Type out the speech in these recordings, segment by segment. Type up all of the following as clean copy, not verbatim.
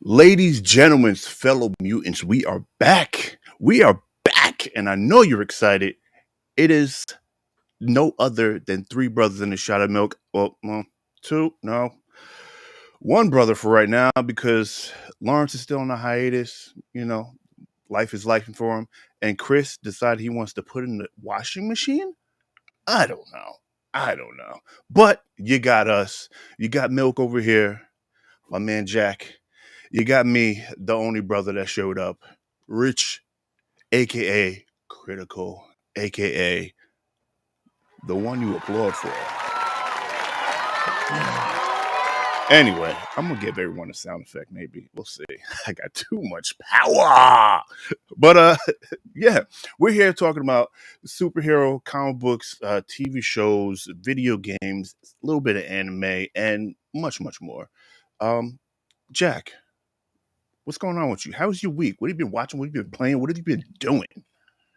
Ladies, gentlemen, fellow mutants, we are back. We are back, and I know you're excited. It is no other than three brothers in a shot of milk. Well, two, no, one brother for right now because Lawrence is still on a hiatus. Life is life for him. And Chris decided he wants to put in the washing machine. I don't know. I don't know. But you got us. You got Milk over here, my man Jack. You got me, the only brother that showed up, Rich, aka Critical, aka the one you applaud for. Anyway, I'm gonna give everyone a sound effect. Maybe we'll see. I got too much power, but yeah, we're here talking about superhero comic books, TV shows, video games, a little bit of anime, and much, much more. Um, Jack, what's going on with you? How's your week? What have you been watching? What have you been playing? What have you been doing?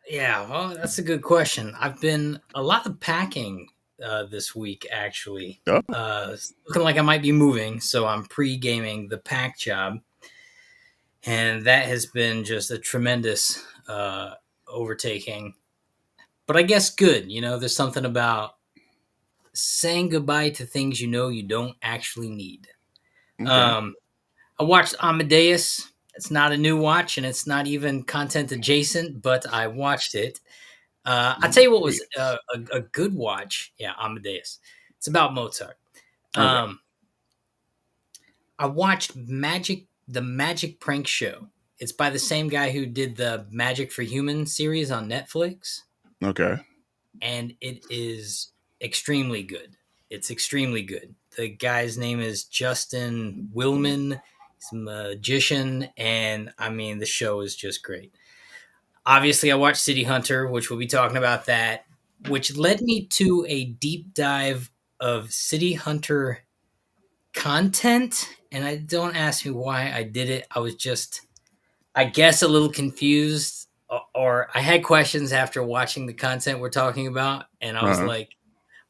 Yeah, well, that's a good question. I've been a lot of packing this week, actually. Oh, It's looking like I might be moving, so I'm pre-gaming the pack job, and that has been just a tremendous overtaking. But I guess good. There's something about saying goodbye to things you don't actually need. okay. Um, I watched Amadeus. It's not a new watch, and it's not even content adjacent, but I watched it. I'll tell you what was Yes. a good watch. Yeah, Amadeus. It's about Mozart. Okay. Um, I watched the Magic Prank Show. It's by the same guy who did the Magic for Human series on Netflix, Okay. and it is extremely good. It's extremely good. The guy's name is Justin Willman. He's a magician, and I mean, the show is just great. Obviously, I watched City Hunter, which we'll be talking about that, which led me to a deep dive of City Hunter content. And I don't ask me why I did it. I was just, I guess, a little confused, or I had questions after watching the content we're talking about. And I was Uh-huh. like,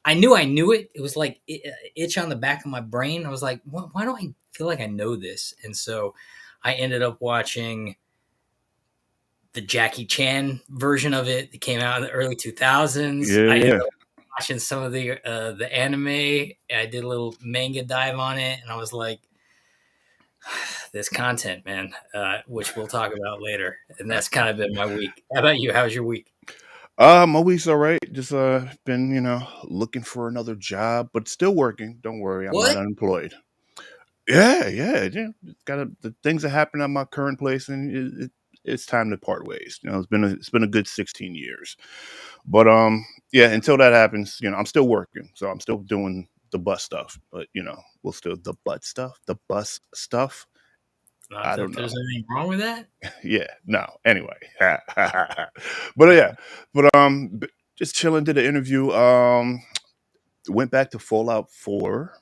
I knew it. It was like itch on the back of my brain. I was like, why do I feel like I know this? And so I ended up watching the Jackie Chan version of it that came out in the early 2000s. Yeah, I ended yeah. up watching some of the anime. I did a little manga dive on it, and I was like, "This content, man," which we'll talk about later. And that's kind of been my week. How about you? How's your week? My week's all right. Just been, looking for another job, but still working. Don't worry, I'm not What? unemployed. Yeah, yeah, yeah. Got the things that happen at my current place, and it's time to part ways. It's been a good 16 years, but yeah. Until that happens, I'm still working, so I'm still doing the bus stuff. But we'll still the butt stuff, the bus stuff. Not I that don't there's know. anything wrong with that. Yeah, no. Anyway, but yeah, but just chilling. Did an interview. Went back to Fallout 4.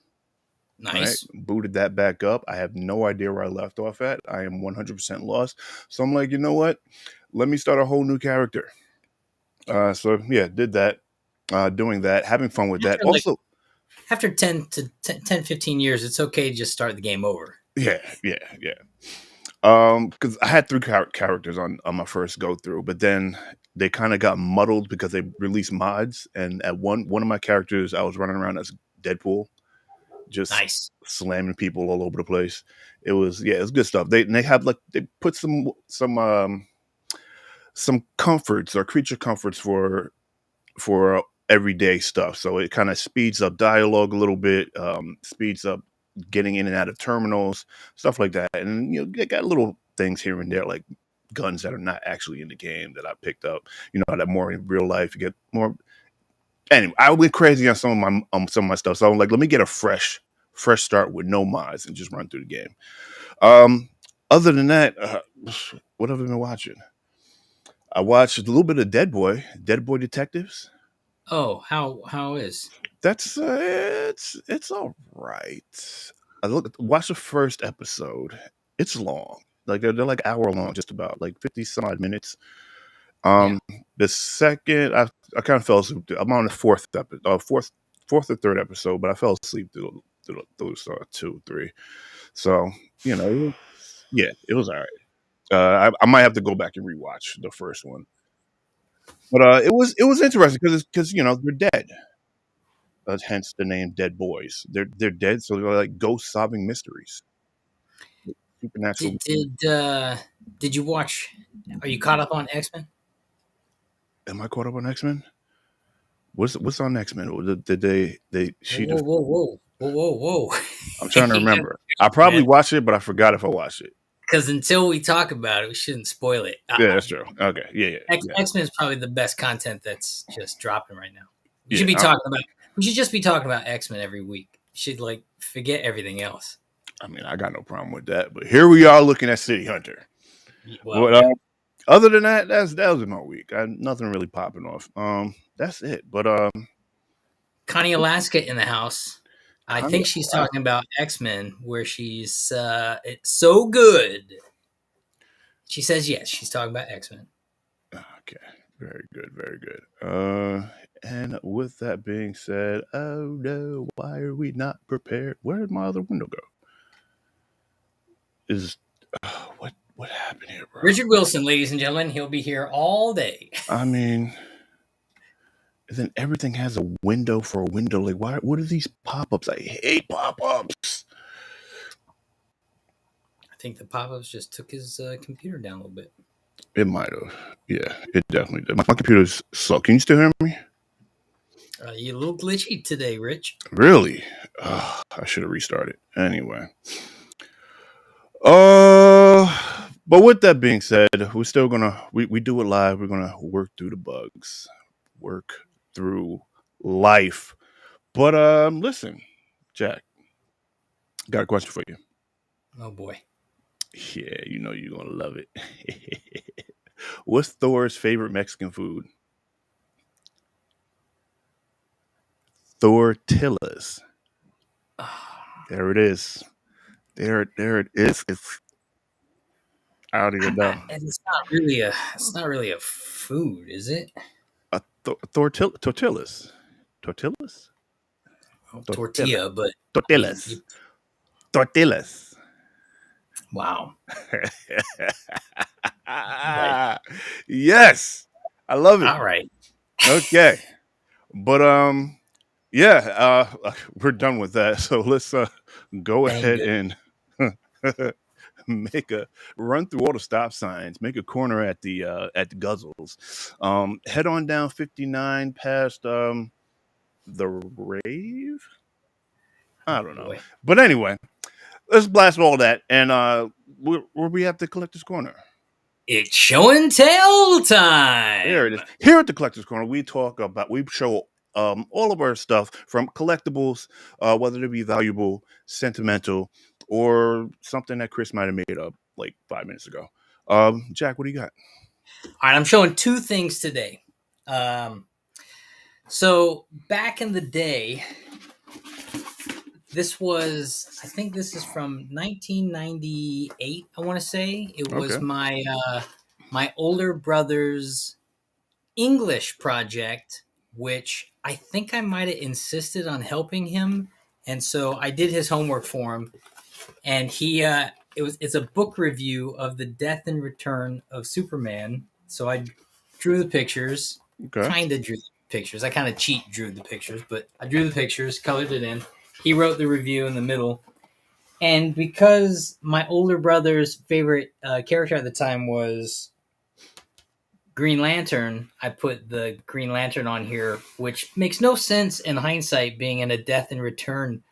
Right, Nice. booted that back up. I have no idea where I left off at. I am 100% lost. So I'm like, you know what? Let me start a whole new character. So yeah, did that. Doing that, having fun with that. After like Also, after 10 to 10, 15 years, it's okay to just start the game over. yeah, yeah, yeah. Because I had three characters on my first go through, but then they kind of got muddled because they released mods, and at one of my characters, I was running around as Deadpool, just Nice. slamming people all over the place. It was good stuff. They have like they put some comforts or creature comforts for everyday stuff. So it kind of speeds up dialogue a little bit, speeds up getting in and out of terminals, stuff like that. And they got little things here and there like guns that are not actually in the game that I picked up. That more in real life. You get more. Anyway, I went crazy on some of my stuff. So I'm like, let me get a fresh start with no mods and just run through the game. Um, Other than that, what have I been watching? I watched a little bit of Dead Boy Detectives. Oh, how is? That's it's all right. Watch the first episode. It's long. Like they're like hour long, just about like 50 some odd minutes. Yeah. Um, the second I kind of fell asleep. I'm on the fourth episode, fourth or third episode, but I fell asleep through those two, three. So you know, Yeah, it was all right. I might have to go back and rewatch the first one, but it was interesting because they're dead. Hence the name Dead Boys. They're dead, so they're like ghost solving mysteries, supernatural. Did you watch? Are you caught up on X Men? Am I caught up on X Men? What's on X Men? Did they Whoa, she whoa, just? whoa, whoa, whoa, whoa, whoa! I'm trying to You gotta remember. I be careful, probably man. watched it, but I forgot if I watched it. Because until we talk about it, we shouldn't spoil it. Yeah, that's true. Okay, yeah, yeah, X Men is probably the best content that's just dropping right now. We yeah, should be yeah. talking about. We should just be talking about X Men every week. We should like forget everything else. I mean, I got no problem with that. But here we are looking at City Hunter. Well, But yeah. other than that, that was my week. Nothing really popping off. That's it. But Connie Alaska in the house. I Connie, think she's talking about X Men, where she's it's so good. She says yes. She's talking about X Men. okay, very good, very good. And with that being said, oh no, why are we not prepared? Where did my other window go? Is what happened here, bro? Richard Wilson, ladies and gentlemen, he'll be here all day. I mean, then everything has a window for a window. Like, why? What are these pop-ups? I hate pop-ups. I think the pop-ups just took his computer down a little bit. It might have. Yeah, it definitely did. My computer's slow. Can you still hear me? You're a little glitchy today, Rich. Really? I should have restarted. Anyway. But with that being said, we're still gonna we do it live. We're gonna work through the bugs, work through life. But listen, Jack, got a question for you. Oh boy. Yeah, you know you're gonna love it. What's Thor's favorite Mexican food? Tortillas. There it is. There it is. It's out of your dumb. It's not really a food, is it? Tortillas. Tortillas? Well, Tortillas. tortilla, but I mean, Tortillas. Tortillas. wow. Right. Yes. I love it. All right. Okay. But yeah, we're done with that. So let's go Thank ahead goodness. and make a run through all the stop signs, make a corner at the Guzzles. Head on down 59 past the Rave. I Oh don't know. boy. But anyway, let's blast all that and where we have the collector's corner. It's show and tell There it time. is. Here at the Collector's Corner, we show all of our stuff from collectibles, whether they be valuable, sentimental, or something that Chris might have made up like 5 minutes ago. Jack, what do you got? All right, I'm showing two things today. So back in the day, I think this is from 1998. I want to say it was Okay. my older brother's English project, which I think I might have insisted on helping him, and so I did his homework for him, and it's a book review of the death and return of Superman. So I drew the pictures, Okay. kind of drew the pictures. I kind of drew the pictures, but I drew the pictures, colored it in. He wrote the review in the middle. And because my older brother's favorite character at the time was Green Lantern, I put the Green Lantern on here, which makes no sense in hindsight, being in a Death and Return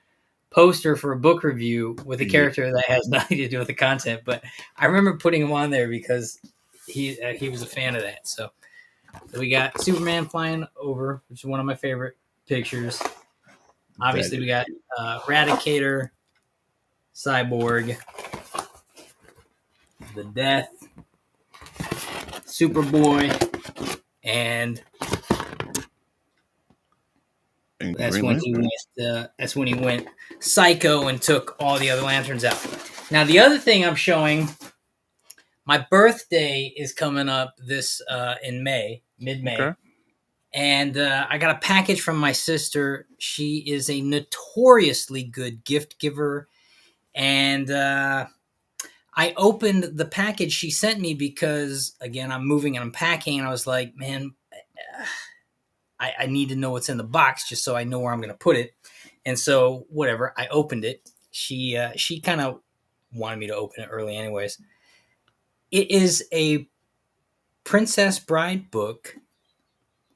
poster for a book review with a Yeah, character that has nothing to do with the content. But I remember putting him on there because he was a fan of that. So we got Superman flying over, which is one of my favorite pictures. that Obviously, we is. got Eradicator, Cyborg, the Death, Superboy, and And that's Green when he Lantern. went. That's when he went psycho and took all the other lanterns out. Now, the other thing I'm showing, my birthday is coming up this in May, mid-May, Okay. and I got a package from my sister. She is a notoriously good gift giver, and I opened the package she sent me because, again, I'm moving and I'm packing, and I was like, man, I need to know what's in the box just so I know where I'm going to put it. And so, whatever, I opened it. She kind of wanted me to open it early, anyways. It is a Princess Bride book,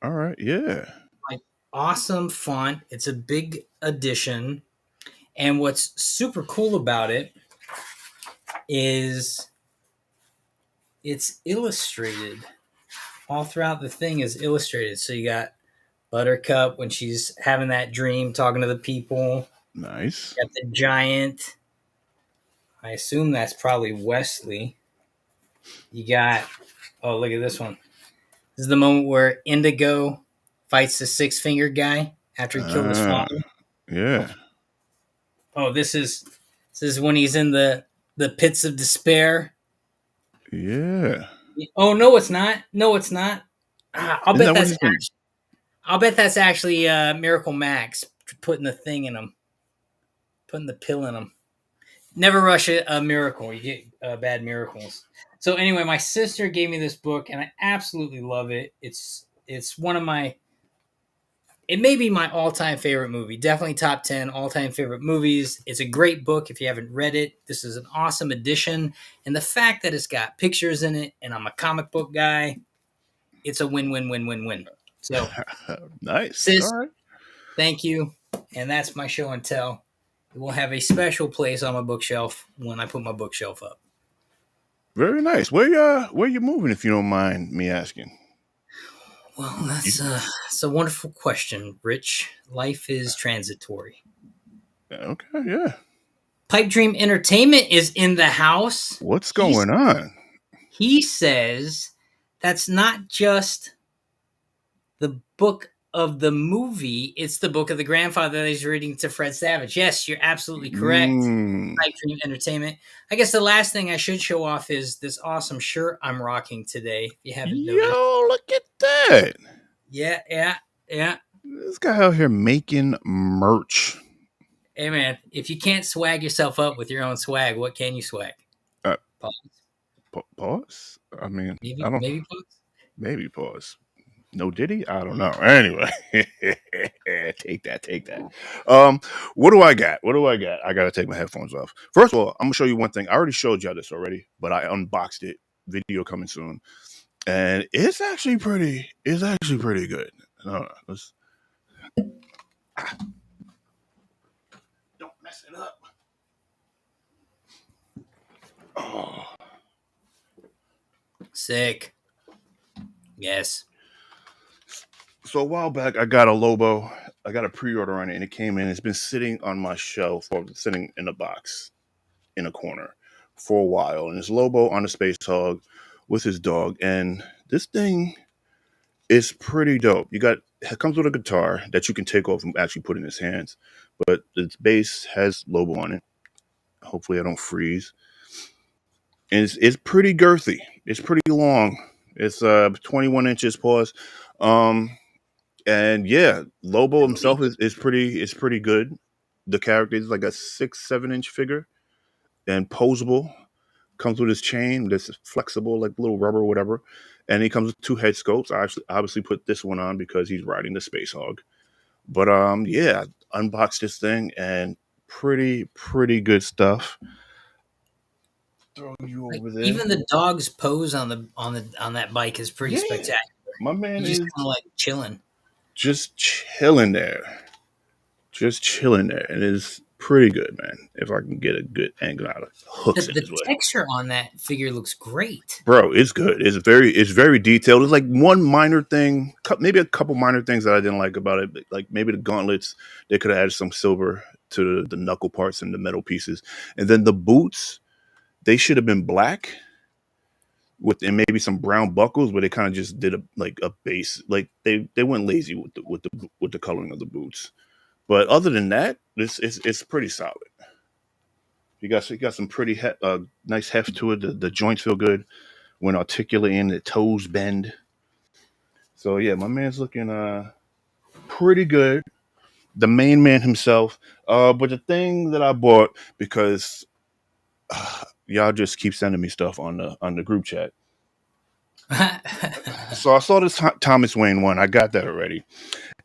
All right. Yeah. like awesome font. It's a big edition, and what's super cool about it is it's illustrated. All throughout the thing is illustrated. So you got Buttercup when she's having that dream, talking to the people. Nice. You got the giant. I assume that's probably Wesley. You got, oh, look at this one. This is the moment where Indigo fights the six finger guy after he killed his Ah. father. Yeah. Oh, this is when he's in the pits of despair. Yeah. Oh no, it's not. No, it's not. I'll Isn't bet that what that's he's in? I'll bet that's actually Miracle Max putting the thing in him, putting the pill in him. Never rush a miracle. You get bad miracles. So anyway, my sister gave me this book, and I absolutely love it. It's one of my. It may be my all-time favorite movie. Definitely top 10 all-time favorite movies. It's a great book if you haven't read it. This is an awesome edition, and the fact that it's got pictures in it, and I'm a comic book guy, it's a win-win-win-win-win. So, Nice. All sis, right. thank you, and that's my show and tell. It will have a special place on my bookshelf when I put my bookshelf up. Very nice. Where you moving, if you don't mind me asking? Well, You, that's a wonderful question, Rich. Life is transitory. okay. Yeah. Pipe Dream Entertainment is in the house. What's going on? He says that's not just the book of the movie, it's the book of the grandfather that he's reading to Fred Savage. Yes, you're absolutely correct. Mm. Pipe Dream Entertainment. I guess the last thing I should show off is this awesome shirt I'm rocking today, if you haven't noticed. Yo, look at that. Yeah, yeah, yeah. This guy out here making merch. Hey, man, if you can't swag yourself up with your own swag, what can you swag? Uh, Pause. pause. I mean, I Maybe, don't. maybe pause. Maybe pause. No Diddy? I don't know. Anyway, take that. Take that. What do I got? What do I got? I gotta take my headphones off. First of all, I'm gonna show you one thing. I already showed y'all this already, but I unboxed it. Video coming soon, and it's actually pretty. It's actually pretty good. No, let's don't mess it up. Oh. Sick. Yes. So a while back, I got a Lobo. I got a pre-order on it, and it came in. It's been sitting on my shelf, or sitting in a box in a corner for a while. And it's Lobo on a space hog with his dog, and this thing is pretty dope. It comes with a guitar that you can take off and actually put in his hands, but its base has Lobo on it. Hopefully, I don't freeze. And it's pretty girthy. It's pretty long. It's 21 inches. Pause. Um, And yeah, Lobo Heavily. himself is pretty good. The character is like a 6-7 inch figure and posable. Comes with his chain that's flexible, like little rubber, or whatever. And he comes with two head scopes. I actually obviously put this one on because he's riding the Space Hog. But yeah, unboxed this thing and pretty good stuff. Throw you Like over there. even the dog's pose on that bike is pretty Yeah, spectacular. my man He's just is kind of like chilling. just chilling there. Just chilling there. And it's pretty good, man. If I can get a good angle out of The hooks in the his way. texture on that figure looks great. Bro, it's good. It's very detailed. It's like one minor thing, maybe a couple minor things that I didn't like about it. Like maybe the gauntlets, they could have added some silver to the knuckle parts and the metal pieces. And then the boots, they should have been black with and maybe some brown buckles, but they kind of just did a base. Like they went lazy with the coloring of the boots. But other than that, it's pretty solid. You got some pretty nice heft to it. The joints feel good when articulating. The toes bend. So yeah, my man's looking pretty good. The main man himself. But the thing that I bought because y'all just keep sending me stuff on the group chat. So I saw this Thomas Wayne one. I got that already,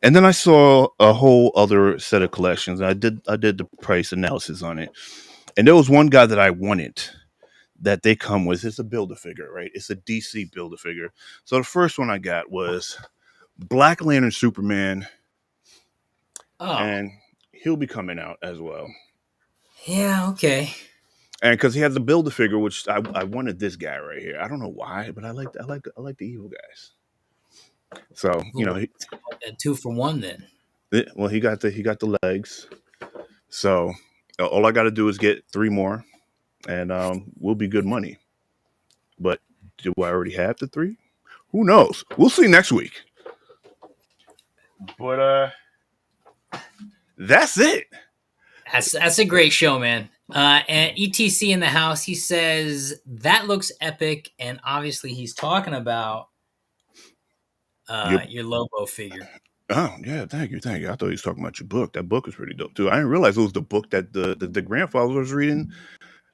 and then I saw a whole other set of collections. I did the price analysis on it, and there was one guy that I wanted that they come with. It's a Build-A-Figure, right? It's a DC Build-A-Figure. So the first one I got was Black Lantern Superman, Oh, and he'll be coming out as well. yeah, okay. And because he has the Build-A-Figure, which I wanted this guy right here. I don't know why, but I like the evil guys. So Well, it's a 2 for 1 then. well, he got the legs. So all I got to do is get three more, and we'll be good money. But do I already have the three? Who knows? We'll see next week. But that's it. That's a great show, man. And ETC in the house, he says that looks epic, and obviously he's talking about Your your Lobo figure. Oh yeah, thank you. I thought he was talking about your book. That book is pretty dope too. I didn't realize it was the book that the grandfather was reading.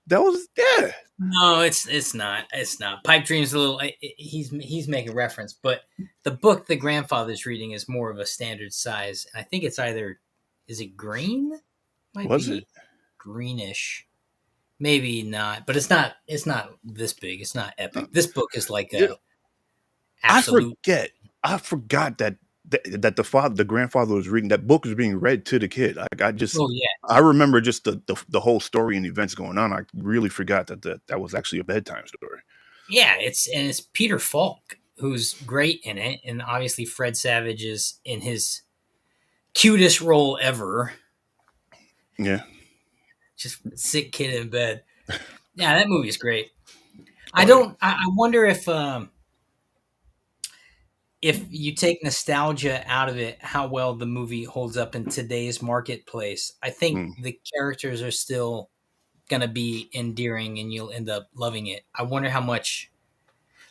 That was yeah. No, it's not. It's not. Pipe Dream's a little. He's making reference, but the book the grandfather's reading is more of a standard size, and I think it's either is it green? Might Was it? be greenish. Maybe not, but it's not. It's not this big. It's not epic. This book is like Yeah. a absolute. I forgot that the grandfather was reading that book was being read to the kid. Like Oh yeah, I remember just the whole story and events going on. I really forgot that was actually a bedtime story. yeah. It's Peter Falk who's great in it, and obviously Fred Savage is in his cutest role ever. Yeah. Just sick kid in bed. Yeah, that movie is great. I Oh yeah. don't. I wonder if you take nostalgia out of it, how well the movie holds up in today's marketplace. I think Mm, the characters are still gonna be endearing, and you'll end up loving it. I wonder how much.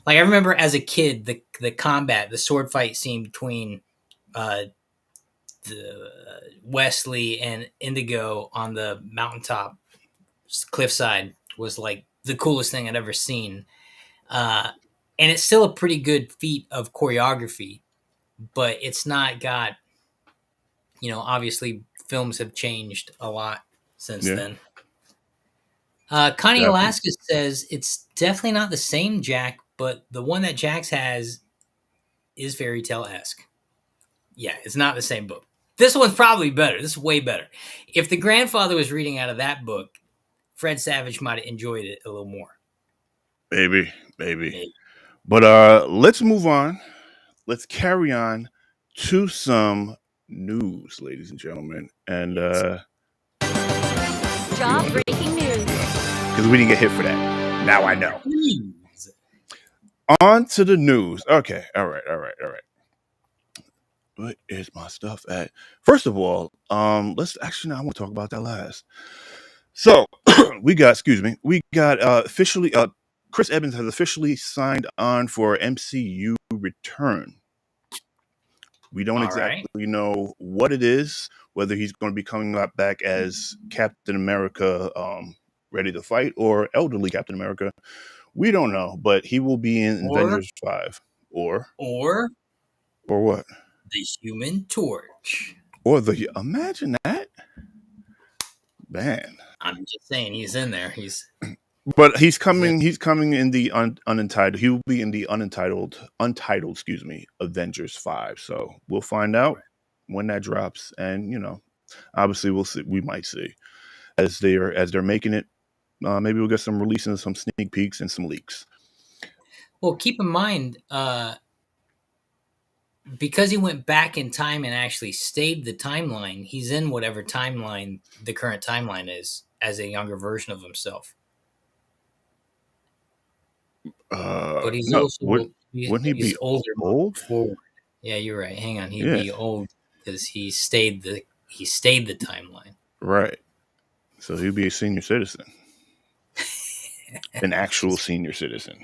Like I remember as a kid, the combat, the sword fight scene between uh, the Wesley and Indigo on the mountaintop cliffside was like the coolest thing I'd ever seen. And it's still a pretty good feat of choreography, but it's not got, obviously films have changed a lot since yeah. then. Connie Definitely. Alaska says it's definitely not the same Jack, but the one that Jax has is fairy tale esque. Yeah, it's not the same book. This one's probably better. This is way better. If the grandfather was reading out of that book, Fred Savage might have enjoyed it a little more. Maybe. Maybe. But let's move on. Let's carry on to some news, ladies and gentlemen. And Yes. you Job want to breaking news. because we didn't get hit for that. Now I know. News. On to the news. Okay. All right. What is my stuff at? First of all, let's actually no, I want to talk about that last. So we got officially Chris Evans has officially signed on for MCU return. We don't All right. exactly know what it is, whether he's going to be coming back as Captain America, ready to fight, or elderly Captain America. We don't know, but he will be in Or Avengers 5. or Or what? the Human Torch. Or the imagine that man. I'm just saying he's in there. But He's in. He's coming in the unentitled. He will be in the untitled. Excuse me, Avengers 5. So we'll find out when that drops, and obviously we'll see. We might see as they're making it. Maybe we'll get some releases, some sneak peeks, and some leaks. Well, keep in mind, because he went back in time and actually stayed the timeline, he's in whatever timeline the current timeline is as a younger version of himself. But he's No, also wouldn't he he's be older old? forward. Yeah, you're right. Hang on, he'd Yeah, be old because he stayed the timeline. right. So he'd be a senior citizen, an actual Just senior citizen.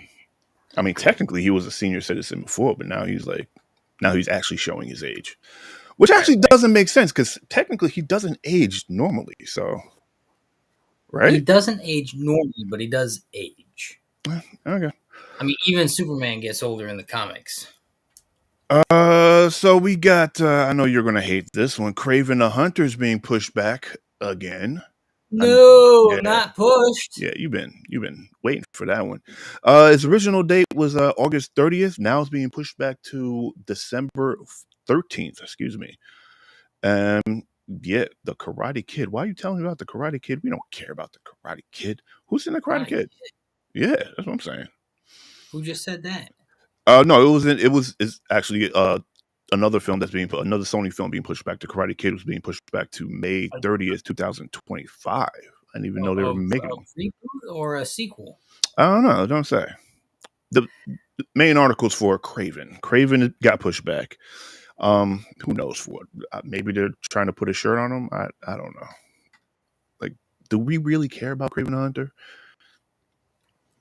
I mean, technically he was a senior citizen before, but now he's actually showing his age, which right, actually right. doesn't make sense because technically he doesn't age normally. So He right? doesn't age normally, but he does age. Okay. I mean, even Superman gets older in the comics. So we got. I know you're gonna hate this one. Craven the Hunter's being pushed back again. And No, yeah, not pushed. yeah, you've been waiting for that one. Its original date was August 30th. Now it's being pushed back to December 13th. Excuse me. Um, yeah, the Karate Kid. Why are you telling me about the Karate Kid? We don't care about the Karate Kid. Who's in the Karate Karate Kid? Kid. Yeah, that's what I'm saying. Who just said that? No, it was in, it was it's actually another film that's being put another Sony film being pushed back. The Karate Kid was being pushed back to May A, 30th, 2025. I didn't even know they were making a them. reboot or a sequel? I don't know. Don't say. The main articles for Craven. Craven got pushed back. Who knows for what? Maybe they're trying to put a shirt on him. I don't know. Like, do we really care about Craven the Hunter?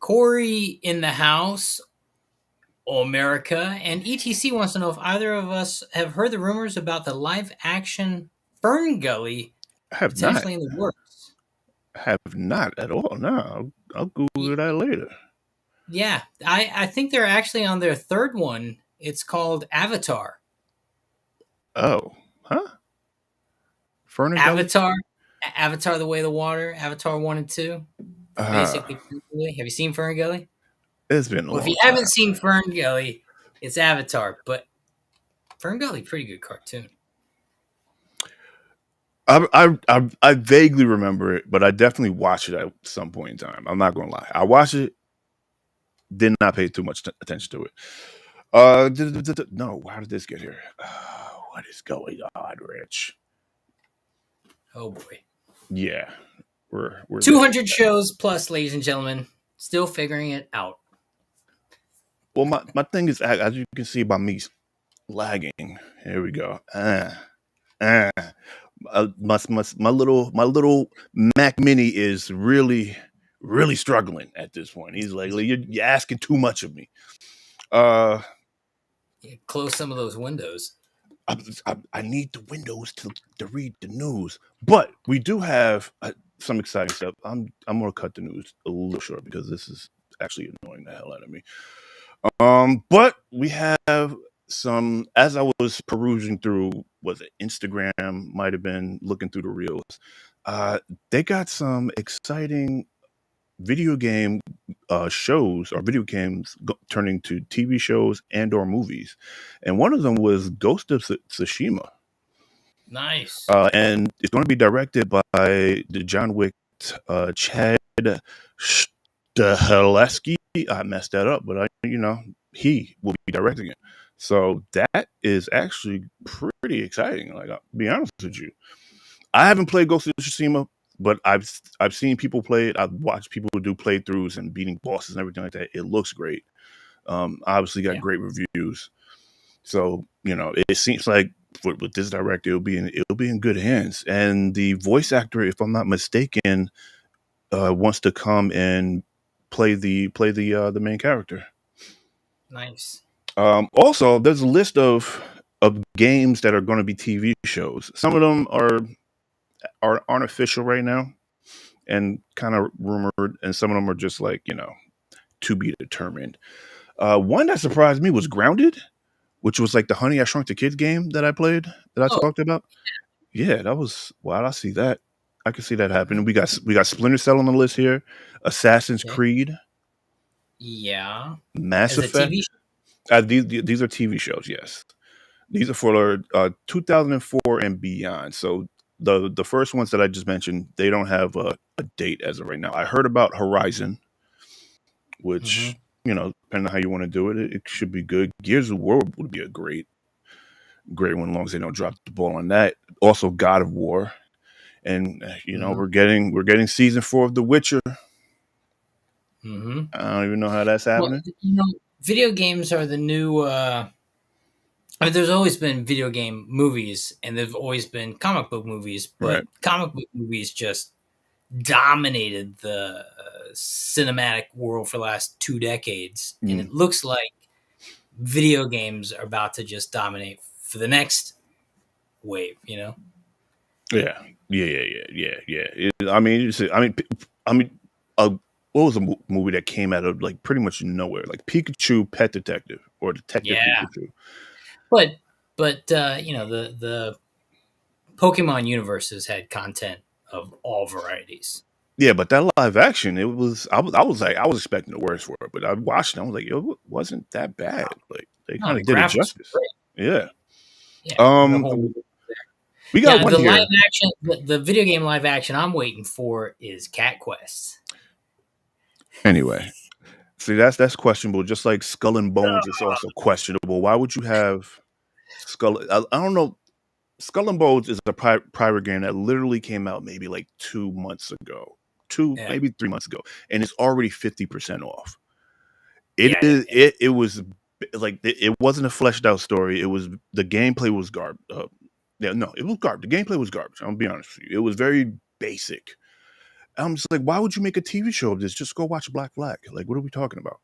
Corey in the house, America, and ETC wants to know if either of us have heard the rumors about the live action Fern Gully I have not. potentially in the works. Have not at all. No, I'll Google Y- that later. Yeah, I think they're actually on their third one. It's called Avatar. Oh, huh? Ferner Gully? Avatar, Avatar: The Way of the Water, Avatar 1 and 2. It's Uh, basically Fern Gully. Have you seen Fern Gully? it's been a Well, if you long haven't time. seen Fern Gully, it's Avatar, but Fern Gully, pretty good cartoon. I vaguely remember it, but I definitely watched it at some point in time. I'm not gonna lie. I watched it, did not pay too much attention to it. No. How did this get here? What is going on, Rich? Oh boy. Yeah, we're there. 200 shows plus, ladies and gentlemen. Still figuring it out. Well, my thing is, as you can see by me lagging. Here we go. Uh, my little Mac Mini is really struggling at this point. He's like, you're asking too much of me. Uh, Yeah, close some of those windows. I need the windows to read the news, but we do have some exciting stuff. I'm gonna cut the news a little short because this is actually annoying the hell out of me. But we have some. As I was perusing through, was it Instagram? Might have been looking through the reels. Uh, they got some exciting video game shows or video games turning to TV shows and or movies, and one of them was Ghost of Tsushima, Nice. and it's going to be directed by the John Wick Chad Stahelski. I messed that up, but he will be directing it. So that is actually pretty exciting. Like, I'll be honest with you, I haven't played Ghost of Tsushima, but I've seen people play it. I've watched people do playthroughs and beating bosses and everything like that. It looks great. Obviously got Yeah. great reviews. So it seems like with this director, it'll be in good hands. And the voice actor, if I'm not mistaken, wants to come and play the main character. Nice. Also, there's a list of games that are going to be TV shows. Some of them aren't official right now and kind of rumored, and some of them are just like to be determined. One that surprised me was Grounded, which was like the Honey I Shrunk the Kids game that I played that I Oh, talked about. Yeah, that was wow. I see that. I can see that happening. We got Splinter Cell on the list here, Assassin's okay. Creed, Yeah. Mass As a TV Effect. show? These are TV shows. Yes, these are for 2004 and beyond. So the first ones that I just mentioned, they don't have a date as of right now. I heard about Horizon, Mm-hmm. which depending on how you want to do it, it should be good. Gears of War would be a great one, as long as they don't drop the ball on that. Also, God of War, and Mm-hmm. we're getting season 4 of The Witcher. Mm-hmm. I don't even know how that's Well, happening. video games are the new. I mean, there's always been video game movies, and there've always been comic book movies, but Right. comic book movies just dominated the cinematic world for the last 2 decades, and Mm. it looks like video games are about to just dominate for the next wave. Yeah, I mean, I mean, uh, what was a movie that came out of like pretty much nowhere, like Pikachu Pet Detective or Detective Yeah, Pikachu. but you know, the Pokemon universe has had content of all varieties. Yeah, but that live action, I was like, I was expecting the worst for it, but I watched it. I was like, yo, it wasn't that bad. Like they No, kind the of did it graphics were justice. great. Yeah. Yeah, the Um, whole we got yeah, one the live here. action, the video game live action I'm waiting for is Cat Quest. Anyway, see, that's questionable. Just like Skull and Bones is also questionable. Why would you have Skull? I don't know. Skull and Bones is a private game that literally came out maybe like 2 months ago, Yeah, maybe 3 months ago, and it's already 50% off. It yeah, is. yeah. It was like it wasn't a fleshed out story. It was the gameplay was garbage. Yeah, no, it was garbage. The gameplay was garbage. I'm gonna be honest with you. It was very basic. I'm just like, why would you make a TV show of this? Just go watch Black Flag. Like, what are we talking about?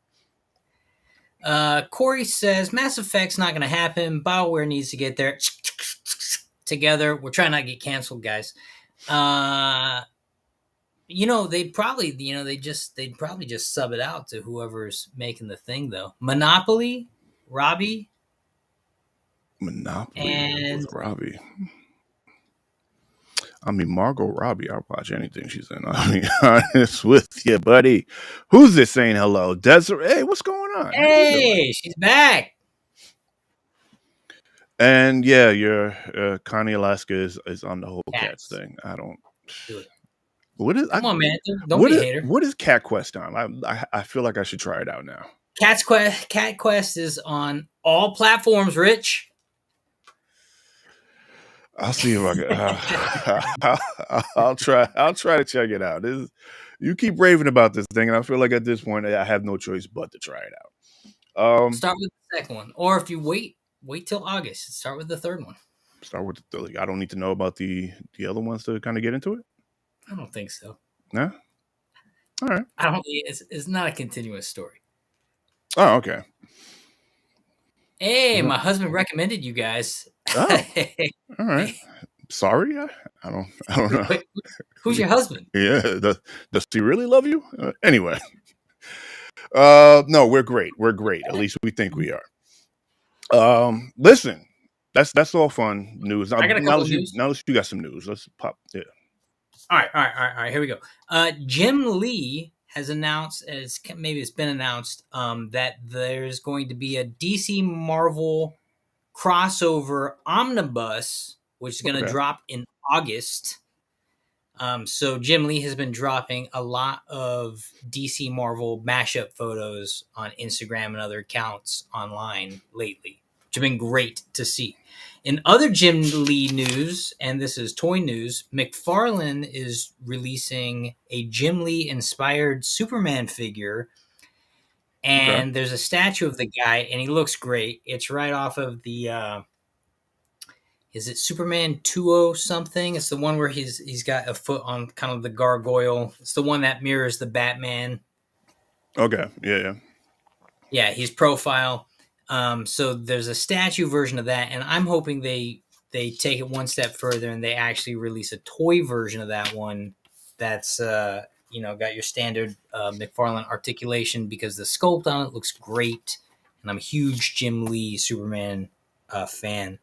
Corey says Mass Effect's not going to happen. BioWare needs to get there together. We're trying not to get canceled, guys. Uh, you know, they'd probably, they'd probably just sub it out to whoever's making the thing, though. Monopoly, Robbie, Monopoly with and Robbie. I mean, Margot Robbie. I'll watch anything she's in. I'll be honest with you, buddy. Who's this saying hello? Desiree. Hey, what's going on? How you doing? hey, she's back. And yeah, your Connie Alaska is on the whole cats Cats, thing. I don't. do it. What is I? Come on, man. Don't be a hater. What is Cat Quest on? I feel like I should try it out now. Cat Quest is on all platforms. Rich, I'll see if I can. I'll try. I'll try to check it out. You keep raving about this thing, and I feel like at this point I have no choice but to try it out. start with the second one, or if you wait till August, start with the third one. Start with the. I don't need to know about the other ones to kind of get into it. I don't think so. No. All right. I don't. It's not a continuous story. Oh, okay. Hey, my husband recommended you guys. Oh, all right. Sorry, I don't know. Wait, who's your husband? Yeah, does he really love you? Anyway, no, we're great. We're great. At least we think we are. Listen, that's all fun news. I got a couple of news. Now that you got some news, let's pop. Yeah. All right. Here we go. Jim Lee has announced, maybe it's been announced, that there's going to be a DC Marvel crossover omnibus, which is going to Okay. drop in August. So Jim Lee has been dropping a lot of DC Marvel mashup photos on Instagram and other accounts online lately, which have been great to see. In other Jim Lee news, and this is toy news, McFarlane is releasing a Jim Lee inspired Superman figure, Okay. and there's a statue of the guy, and he looks great. It's right off of the is it Superman 20 something? It's the one where he's got a foot on kind of the gargoyle. It's the one that mirrors the Batman. Okay. Yeah. Yeah. Yeah, he's profile. So there's a statue version of that, and I'm hoping they take it one step further and they actually release a toy version of that one that's got your standard McFarlane articulation, because the sculpt on it looks great, and I'm a huge Jim Lee Superman fan.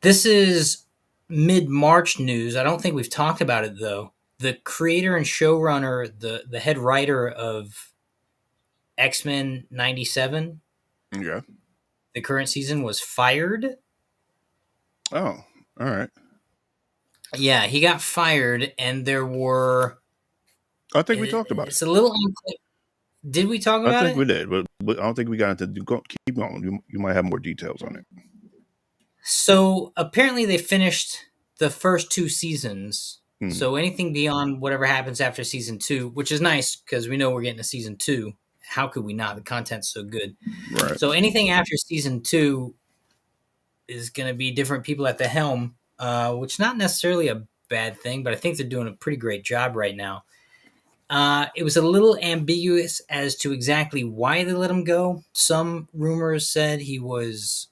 This is mid-March news. I don't think we've talked about it though. The creator and showrunner, the head writer of X-Men 97, Yeah. the current season, was fired. Oh. All right. Yeah, he got fired, and there were. I think we talked about it. It's a little unclear. Did we talk I about think we it? did, but I don't think we got into. Keep going. You might have more details on it. So apparently they finished the first two seasons. Hmm. So anything beyond whatever happens after season 2, which is nice because we know we're getting a season 2. How could we not? The content's so good. Right. So anything after season 2 is going to be different people at the helm, which is not necessarily a bad thing, but I think they're doing a pretty great job right now. It was a little ambiguous as to exactly why they let him go. Some rumors said he was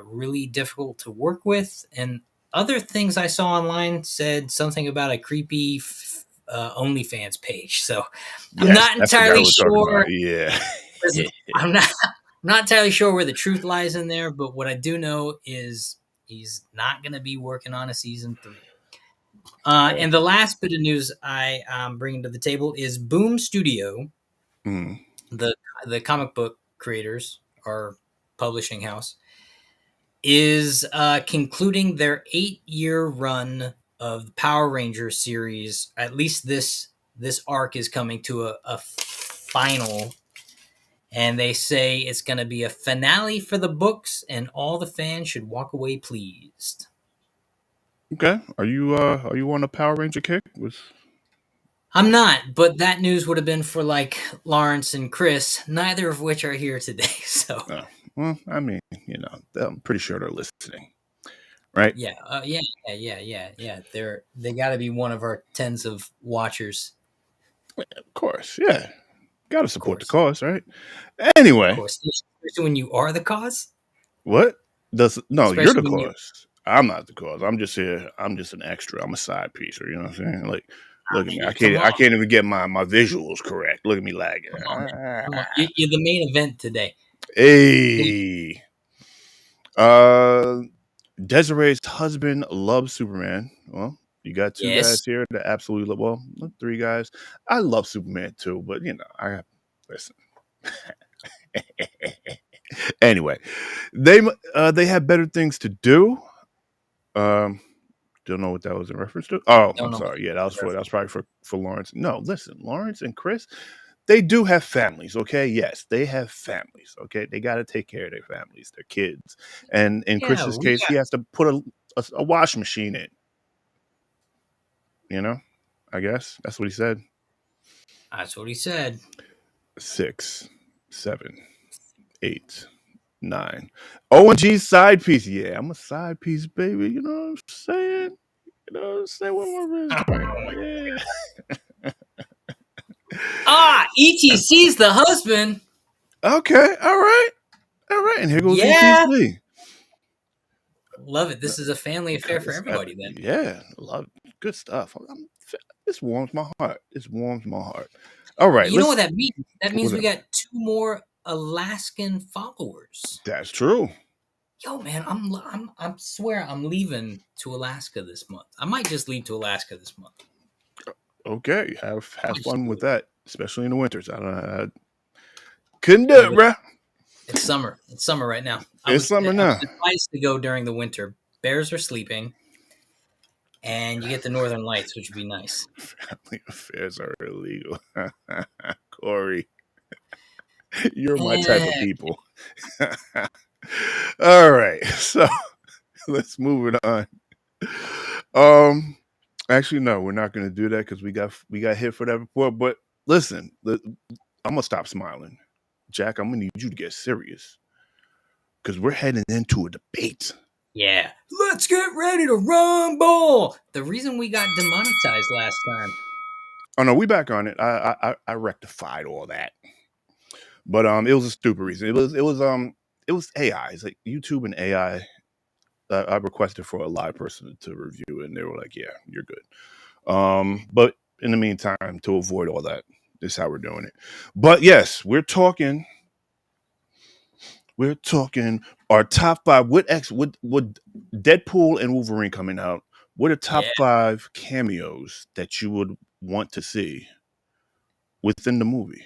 really difficult to work with, and other things I saw online said something about a creepy OnlyFans page. So I'm Yes, not that's the guy entirely we're talking sure. about. Yeah. I'm not entirely sure where the truth lies in there, but what I do know is he's not going to be working on a season 3. Okay. And the last bit of news I bringing to the table is Boom Studio, Mm. the the comic book creators or publishing house, is concluding their 8-year run of the Power Rangers series. At least this arc is coming to a final, and they say it's going to be a finale for the books, and all the fans should walk away pleased. Okay. Are you on a Power Ranger kick? I'm not, but that news would have been for like Lawrence and Chris, neither of which are here today. So Oh, well, I mean, I'm pretty sure they're listening, right? yeah, yeah. They got to be one of our tens of watchers, Of course, yeah. Got to of support the course, cause, right? of Anyway, course. Especially when you are the cause. what does no? You're Especially the when you. cause. I'm not the cause. I'm just here. I'm just an extra. I'm a side piecer. You know what I'm saying? Like, look at me. I Come can't. on, I can't even get my visuals correct. Look at me lagging. come on, man, come on. You're the main event today. Hey. Uh, Desiree's husband loves Superman. Well, you got two guys Yes. here that absolutely love. Well, three guys. I love Superman too, but I listen. Anyway, they have better things to do. Um, don't know what that was in reference to. Oh, Don't I'm know what sorry. Yeah, the that was reference. probably for Lawrence. No, listen, Lawrence and Chris, they do have families. Okay, yes, they have families. Okay, they got to take care of their families, their kids, and in Yeah, Chris's we case, got. he has to put a wash machine in. You know, I guess that's what he said. That's what he said. 6, 7, 8, 9. ONG side piece. Yeah, I'm a side piece, baby. You know what I'm saying? You know what I'm saying? What my wrist doing? Yeah. ETC's the husband. Okay. All right. All right. And here goes Yeah, ETC. love it. This is a family affair for everybody. Then Yeah. Love good stuff. This warms my heart. This warms my heart. All right. you know what Let's. that means? That What's means we that mean? got 2 more Alaskan followers. That's true. Yo, man, I swear I'm leaving to Alaska this month. I might just leave to Alaska this month. Okay. I Have might just fun do with it. that, especially in the winters. I don't know. Couldn't do Hey, it, bro. it's summer. It's summer right now. It's summer I was now. advised to go during the winter. Bears are sleeping, and you get the northern lights, which would be nice. Family affairs are illegal. Corey, you're my type of Eh, people. All right. So let's move it on. Um actually no, we're not gonna do that because we got hit for that report. But listen, I'm gonna stop smiling. Jack, I'm gonna need you to get serious. Because we're heading into a debate. yeah, let's get ready to rumble. The reason we got demonetized last time. Oh no, we back on it. I rectified all that. But it was a stupid reason. It was AI. It's like YouTube and AI. I requested for a live person to review it, and they were like, "Yeah, you're good." But in the meantime, to avoid all that, this is how we're doing it. But yes, we're talking. We're talking our top five. With Deadpool and Wolverine coming out? What are Yeah, top five cameos that you would want to see within the movie?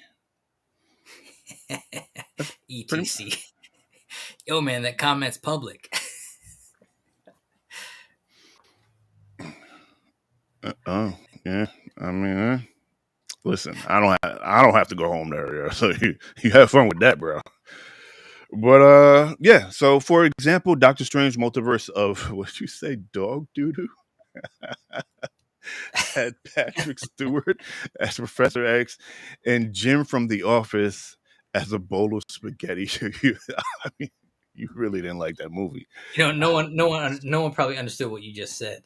That's pretty. etc. Yo, man, that comment's public. Oh yeah. I mean, listen, I don't have to go home there. Yeah. So you have fun with that, bro. But yeah. So for example, Doctor Strange Multiverse of what you say, dog doo doo, had Patrick Stewart as Professor X and Jim from The Office as a bowl of spaghetti. I mean, you really didn't like that movie. No one probably understood what you just said.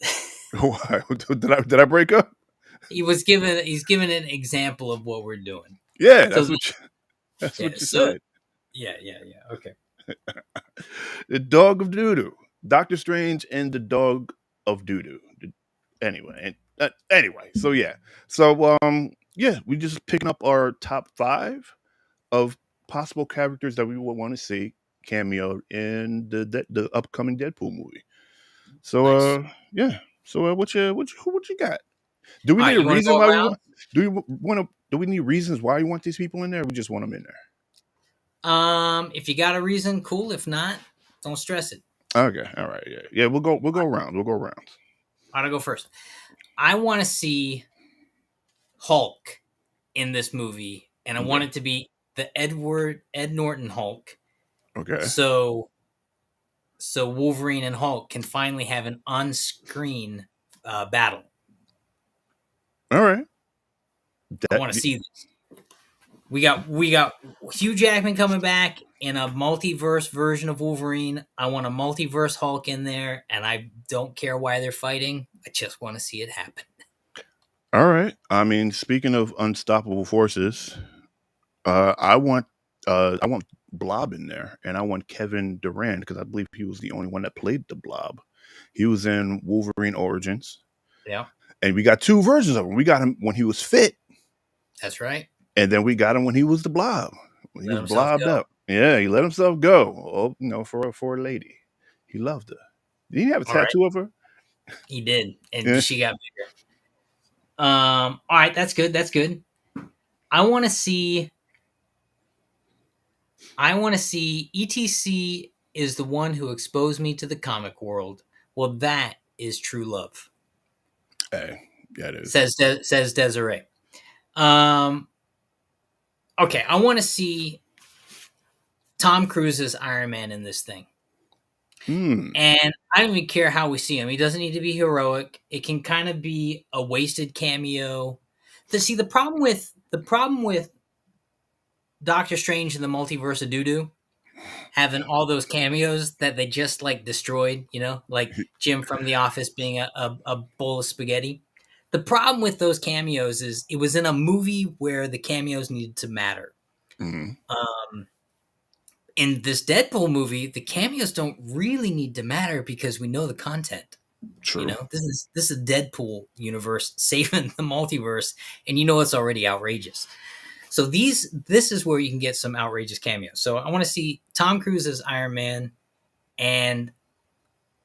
Why did I break up? He's given an example of what we're doing. Yeah, So that's yeah, what you so said. yeah. Okay. The dog of doo doo. Doctor Strange and the dog. of doo doo. Anyway, so yeah, so we just picking up our top 5 of possible characters that we would want to see cameo in the upcoming Deadpool movie. So Nice. yeah. So what you got? Do we All need right, a you want to reason go why we around? want? Do we need reasons why you want these people in there? Or we just want them in there. If you got a reason, cool. If not, don't stress it. Okay, all right, yeah, yeah. We'll go around. We'll go around. I'll go first. I want to see Hulk in this movie, and I want Yeah. it to be the Ed Norton Hulk. Okay. So Wolverine and Hulk can finally have an on-screen battle. All right. I That want to see this. We got Hugh Jackman coming back in a multiverse version of Wolverine. I want a multiverse Hulk in there, and I don't care why they're fighting. I just want to see it happen. All right. I mean, speaking of unstoppable forces, uh, I want I want Blob in there, and I want Kevin Durant because I believe he was the only one that played the Blob. He was in Wolverine Origins, Yeah, and we got 2 versions of him. We got him when he was fit, that's right. and then we got him when he was the Blob. When he Let was himself blobbed go. up. Yeah, he let himself go. Oh, for a lady. He loved her. Did he have a All right, tattoo of her? he did, and Yeah. she got bigger. All right, that's good. That's good. I want to see. I want to see ETC is the one who exposed me to the comic world. Well, that is true love, Hey, yeah, it is. says Desiree. Um, okay, I want to see Tom Cruise's Iron Man in this thing. Hmm. And I don't even care how we see him. He doesn't need to be heroic. It can kind of be a wasted cameo. The problem with Doctor Strange and the Multiverse of Doo-Doo having all those cameos that they just like destroyed, like Jim from The Office being a bowl of spaghetti. The problem with those cameos is it was in a movie where the cameos needed to matter. Hmm. Um, in this Deadpool movie, the cameos don't really need to matter because we know the content. True. This is a Deadpool universe saving the multiverse, and it's already outrageous. So this is where you can get some outrageous cameos. So I want to see Tom Cruise as Iron Man, and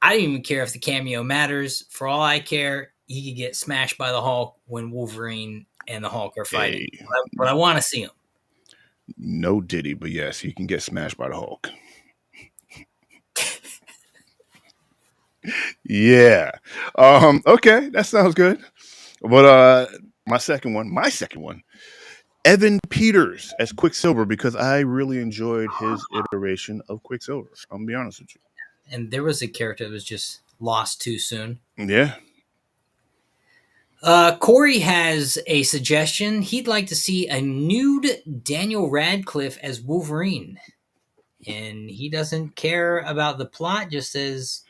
I don't even care if the cameo matters. For all I care, he could get smashed by the Hulk when Wolverine and the Hulk are fighting. Hey, But I want to see him. no Diddy, but yes, he can get smashed by the Hulk. Yeah. Okay, that sounds good. But my second one, Evan Peters as Quicksilver, because I really enjoyed his iteration of Quicksilver. I'm gonna be honest with And there was a character that was just lost too soon. you. Yeah. Corey has a suggestion. He'd like to see a nude Daniel Radcliffe as Wolverine. And he doesn't care about the plot, just says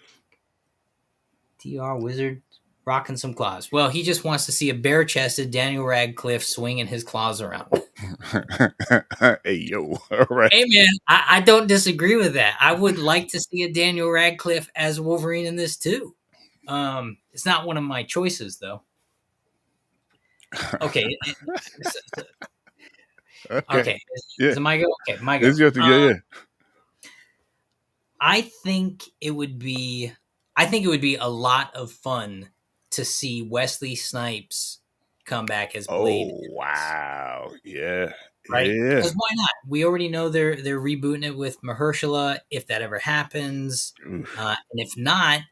DR Wizard rocking some claws. Well, he just wants to see a bare chested Daniel Radcliffe swinging his claws around. Hey yo. All right. Hey, man, I don't disagree with that. I would like to see a Daniel Radcliffe as Wolverine in this, too. It's not one of my choices, though. Okay. Okay. Okay. Yeah. Is it my go? Okay, my go. It's your thing. Yeah, I think it would be a lot of fun to see Wesley Snipes come back as Blade, Oh wow. Yeah. right? Yeah. Because why not? We already know they're rebooting it with Mahershala. If that ever happens, Oof. and if not,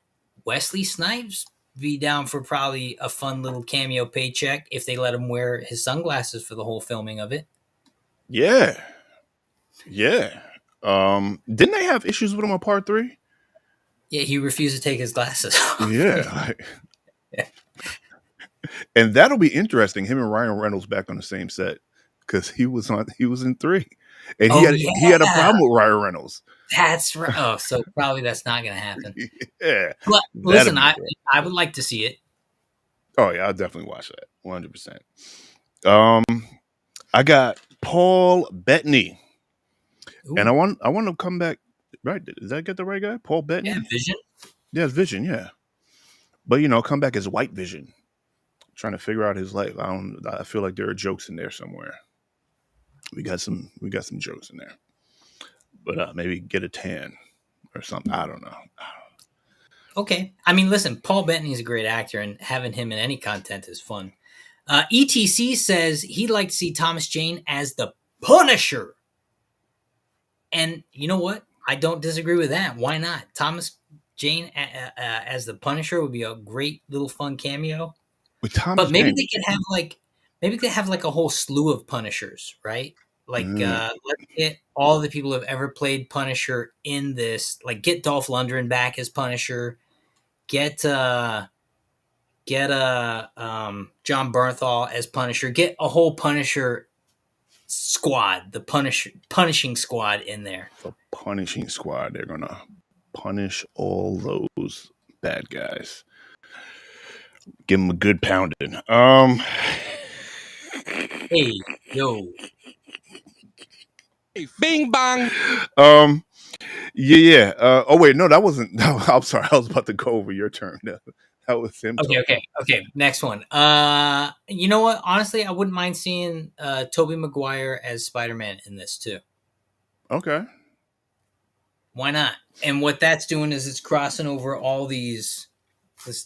Wesley Snipes be down for probably a fun little cameo paycheck if they let him wear his sunglasses for the whole filming of it. Yeah. Yeah. Didn't they have issues with him on part 3? Yeah, he refused to take his glasses off. Yeah. And that'll be interesting. Him and Ryan Reynolds back on the same set because he was in 3, and Oh he had a yeah, problem with Ryan Reynolds. that's right. Oh, so probably that's not going to happen. Yeah, But that'd listen, be good. I would like to see it. Oh yeah, I'll definitely watch that 100%. Um, I got Paul Bettany, and Ooh, I want to come back. Right? Did I get the right guy? Paul yeah, Bettany. Vision. Yeah, it's Vision. Yeah. But come back as White Vision, trying to figure out his life. I don't. I feel like there are jokes in there somewhere. We got some jokes in there, but maybe get a tan or something. I don't know. Okay. I mean, listen, Paul Bettany's a great actor, and having him in any content is fun. ETC says he'd like to see Thomas Jane as the Punisher. And you know what? I don't disagree with that. Why not? Thomas Jane as the Punisher would be a great little fun cameo. With Thomas But maybe Jane, they could have like a whole slew of Punishers, right? Like mm, let's get all the people who have ever played Punisher in this. Like get Dolph Lundgren back as Punisher. Get John Bernthal as Punisher. Get a whole Punisher squad, the punishing squad in there. the punishing squad. They're gonna punish all those bad guys. Give them a good pounding. Hey, yo. Bing bang. um, yeah. Oh wait, no, that wasn't. No, I'm sorry. I was about to go over your turn. That was him Okay, talking. okay. Next one. You know what? Honestly, I wouldn't mind seeing Tobey Maguire as Spider-Man in this too. Okay. Why not? And what that's doing is it's crossing over all these.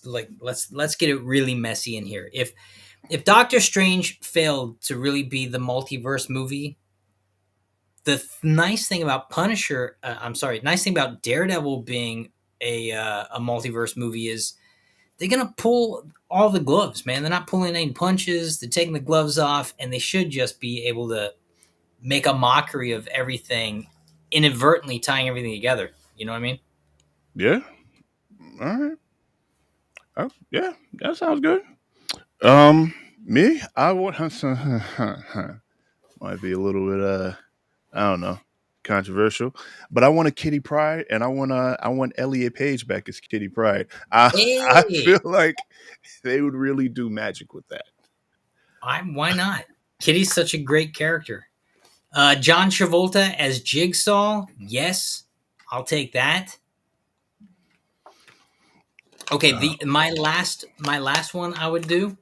Let's get it really messy in here. If Doctor Strange failed to really be the multiverse movie, the nice thing about nice thing about Daredevil being a multiverse movie is they're gonna pull all the gloves, man. They're not pulling any punches. They're taking the gloves off, and they should just be able to make a mockery of everything, inadvertently tying everything together. You know what I mean? Yeah. All right. Oh, yeah. That sounds good. Me, I would might be a little bit I don't know, controversial, but I want a Kitty Pryde, and I want Elliot Page back as Kitty Pryde. I Hey, feel like they would really do magic with that. why not? Kitty's such a great character. John Travolta as Jigsaw. Yes, I'll take that. Okay, Uh, the my last one I would do.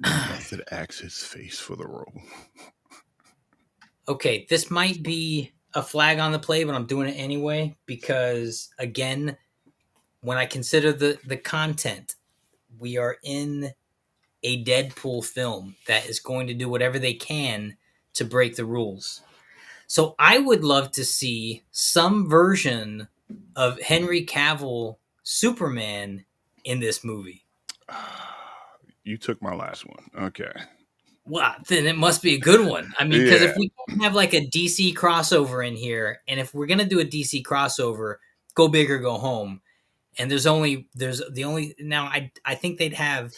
Method acts his face for the role. Okay, this might be a flag on the play, but I'm doing it anyway because again, when I consider the content, we are in a Deadpool film that is going to do whatever they can to break the rules. So I would love to see some version of Henry Cavill Superman in this movie. You took my last one. Okay. Well, then it must be a good one. I mean, because if Yeah. we don't have like a DC crossover in here, and if we're gonna do a DC crossover, go big or go home. And there's the only now I think they'd have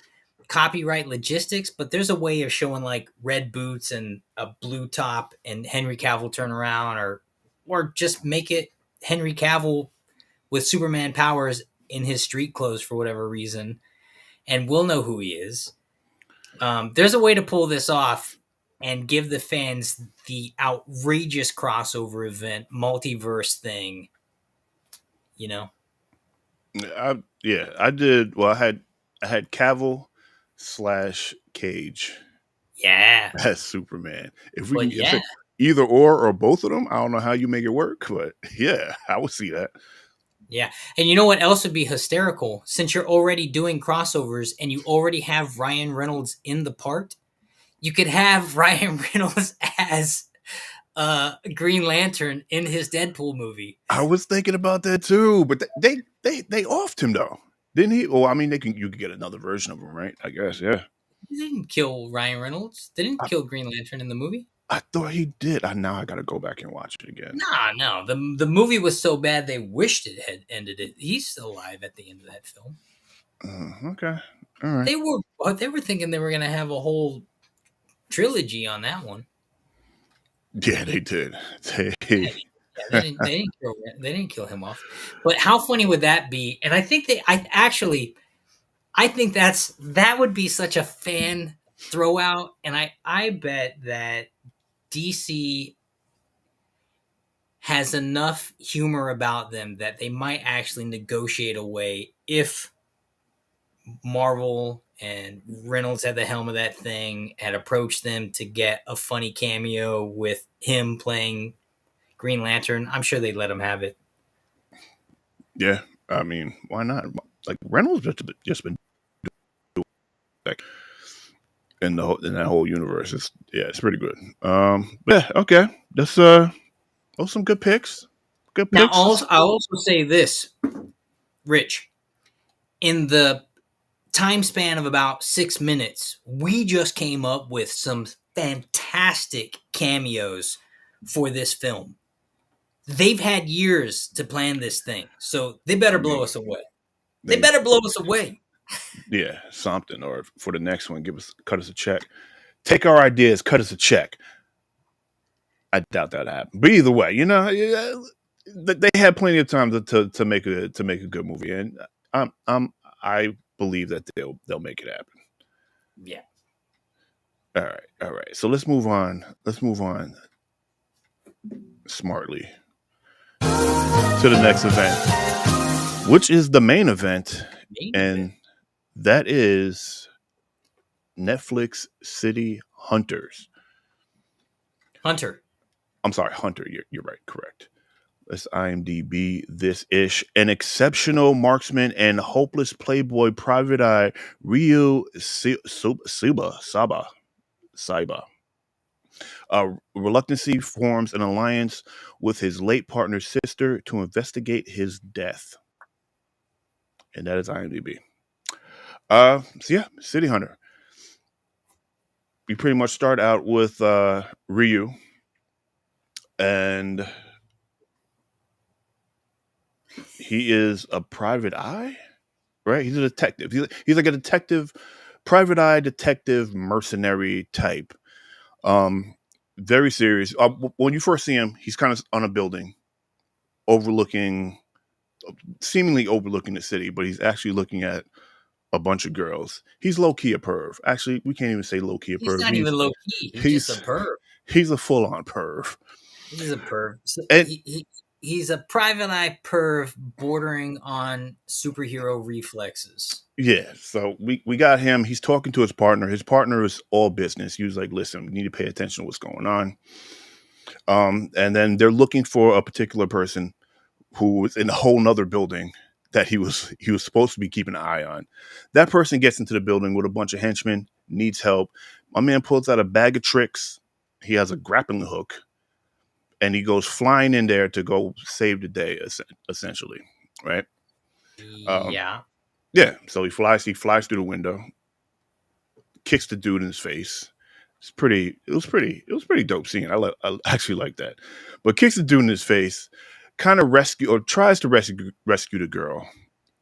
copyright logistics, but there's a way of showing like red boots and a blue top and Henry Cavill turn around, or just make it Henry Cavill with Superman powers in his street clothes for whatever reason, and we'll know who he is. There's a way to pull this off and give the fans the outrageous crossover event multiverse thing. You know, I did. Well, I had Cavill slash Cage yeah, as Superman. If we but can get yeah. it either or both of them, I don't know how you make it work, but yeah, I would see that. Yeah. And you know what else would be hysterical? Since you're already doing crossovers and you already have Ryan Reynolds in the part, you could have Ryan Reynolds as Green Lantern in his Deadpool movie. I was thinking about that too, but they offed him though, didn't he? Well, I mean, you could get another version of him, right? I guess, yeah. They didn't kill Ryan Reynolds. They didn't I, kill Green Lantern in the movie. I thought he did. Now I got to go back and watch it again. Nah, no. The movie was so bad they wished it had ended it. He's still alive at the end of that film. Okay, all right. They were thinking they were gonna have a whole trilogy on that one. Yeah, they did. Yeah, they didn't kill him off. But how funny would that be? And I think I think that would be such a fan throwout. And I bet that DC has enough humor about them that they might actually negotiate a way if Marvel and Reynolds had the helm of that thing, had approached them to get a funny cameo with him playing Green Lantern, I'm sure they'd let him have it. Yeah, I mean, why not? Like Reynolds just been like in that whole universe. It's pretty good. But yeah, okay. Those some good picks. Good Now, picks. I'll also say this, Rich. In the time span of about 6 minutes, we just came up with some fantastic cameos for this film. They've had years to plan this thing, so they I better blow mean, us away. They they better blow us away. yeah, something. Or for the next one, cut us a check. Take our ideas, cut us a check. I doubt that happened. But either way, yeah, they had plenty of time to make a good movie, and I believe that they'll make it happen. Yeah. All right. So let's move on. Let's move on smartly to the next event, which is the main event, Main event. and that is Netflix City Hunters. Hunter. I'm sorry, Hunter. You're right. Correct. Let's IMDb this ish. An exceptional marksman and hopeless playboy private eye, Ryu Saiba. Reluctancy forms an alliance with his late partner's sister to investigate his death. And that is IMDb. So yeah, City Hunter. We pretty much start out with Ryu, and he is a private eye, right? He's a detective. He's like a detective, private eye detective, mercenary type. Um, Very serious. When you first see him, he's kind of on a building, overlooking, seemingly overlooking the city, but he's actually looking at a bunch of girls. He's low key a perv. Actually, we can't even say low key a He's perv. not even low key. He's just a He's perv. he's a full on perv. He's a perv. So And he's a private eye perv bordering on superhero reflexes. yeah, so we got him. He's talking to his partner. His partner is all business. He was like, "Listen, we need to pay attention to what's going on." And then they're looking for a particular person who was in a whole nother building that he was supposed to be keeping an eye on. That person gets into the building with a bunch of henchmen, needs help. My man pulls out a bag of tricks. He has a grappling hook, and he goes flying in there to go save the day, essentially, right? Um, Yeah. yeah. So he flies through the window, kicks the dude in his face. It was pretty dope scene. I actually like that, but kicks the dude in his face, kind of rescue or tries to rescue the girl.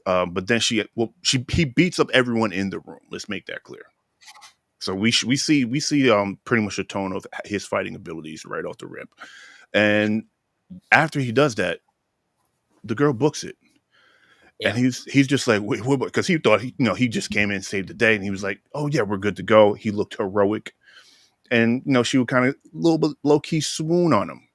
But then he beats up everyone in the room. Let's make that clear. So we see pretty much a tone of his fighting abilities right off the rip. And after he does that, the girl books it. And Yeah. he's just like, wait, what? Because he thought he just came in and saved the day, and he was like, oh yeah, we're good to go. He looked heroic, and she would kind of a little bit low key swoon on him.